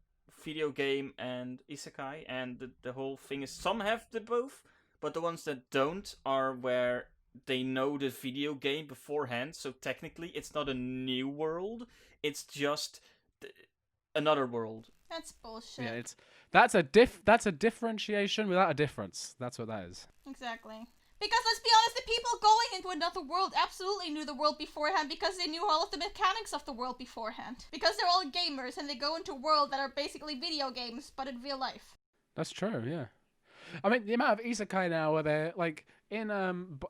video game and isekai, and the whole thing is some have the both, but the ones that don't are where they know the video game beforehand, so technically it's not a new world, it's just another world. That's bullshit. Yeah, that's a differentiation without a difference. That's what that is. Exactly. Because let's be honest, the people going into another world absolutely knew the world beforehand because they knew all of the mechanics of the world beforehand. Because they're all gamers and they go into worlds that are basically video games, but in real life. That's true. Yeah. I mean, the amount of isekai now where they're like in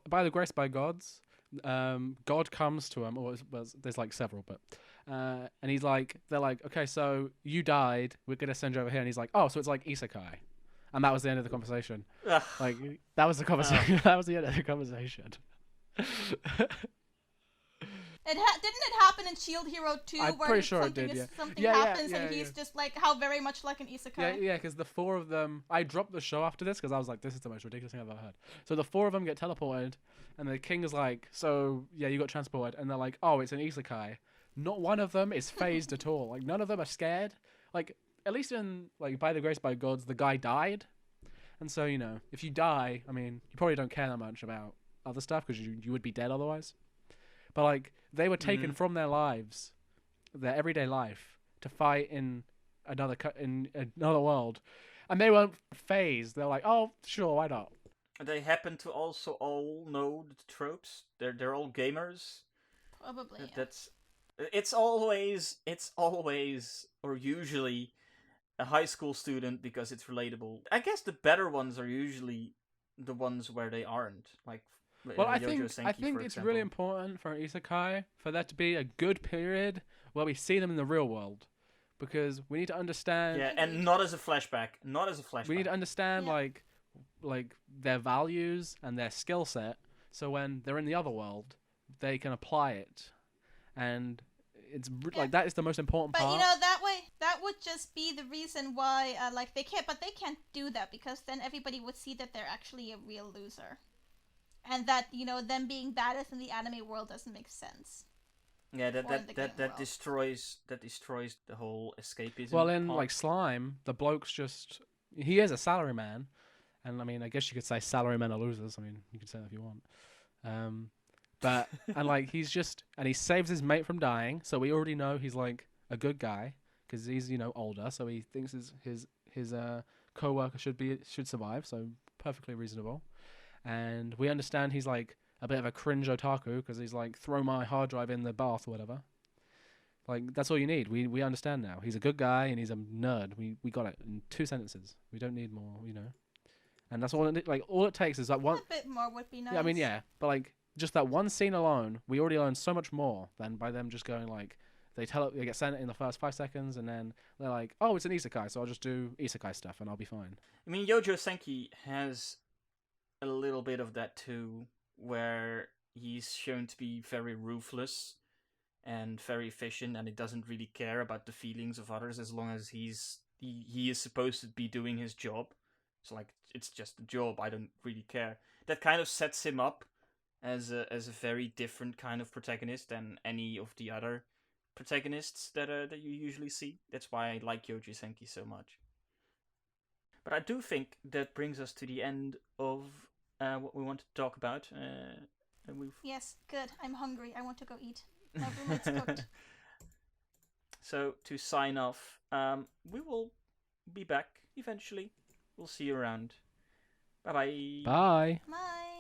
by the grace by gods, God comes to him, or there's like several, but and he's like, they're like, okay, so you died, we're gonna send you over here, and he's like, oh, so it's like isekai, and that was the end of the conversation. Like that was the conversation. That was the end of the conversation. Didn't it happen in Shield Hero 2 I'm where pretty sure it did, something yeah. Yeah, happens and he's just like how very much like an isekai? Yeah, because the four of them, I dropped the show after this because I was like, this is the most ridiculous thing I've ever heard. So the four of them get teleported, and the king is like, so yeah, you got transported, and they're like, oh, it's an isekai. Not one of them is phased at all. Like none of them are scared. Like at least in like By the Grace by Gods, the guy died, and so if you die, I mean, you probably don't care that much about other stuff because you would be dead otherwise. But like they were taken from their lives, their everyday life, to fight in another world, and they weren't phased. They're like, oh, sure, why not? They happen to also all know the tropes. They're all gamers. Probably. Yeah. It's always or usually a high school student because it's relatable. I guess the better ones are usually the ones where they aren't. Like, well, I Yojo think Senki, it's for really example. important for an isekai for there to be a good period where we see them in the real world, because we need to understand. Yeah, and not as a flashback. We need to understand Yeah. like their values and their skill set, so when they're in the other world, they can apply it, and it's like that is the most important But part. that would just be the reason why they can't do that, because then everybody would see that they're actually a real loser. And that, them being baddest in the anime world doesn't make sense. Yeah, Or in the game that world. destroys the whole escapism. Well, in part. like Slime, the bloke's he is a salaryman, and I mean, I guess you could say salarymen are losers. I mean, you can say that if you want. But and like he saves his mate from dying, so we already know he's like a good guy because he's older, so he thinks his co-worker should survive, so perfectly reasonable. And we understand he's like a bit of a cringe otaku because he's like, throw my hard drive in the bath or whatever. Like that's all you need. We understand now. He's a good guy and he's a nerd. We got it in 2 sentences. We don't need more, and that's all. All it takes is that one. A bit more would be nice. Yeah, I mean, yeah, but like just that one scene alone, we already learned so much more than by them just going like they get sent in the first 5 seconds, and then they're like, oh, it's an isekai, so I'll just do isekai stuff and I'll be fine. I mean, Yojo Senki has a little bit of that too, where he's shown to be very ruthless and very efficient, and he doesn't really care about the feelings of others as long as he is supposed to be doing his job. So like, it's just a job. I don't really care. That kind of sets him up as a very different kind of protagonist than any of the other protagonists that you usually see. That's why I like Yojo Senki so much. But I do think that brings us to the end of what we want to talk about. And we've... Yes, good. I'm hungry. I want to go eat. My roommate's cooked. So, to sign off, we will be back eventually. We'll see you around. Bye-bye. Bye. Bye.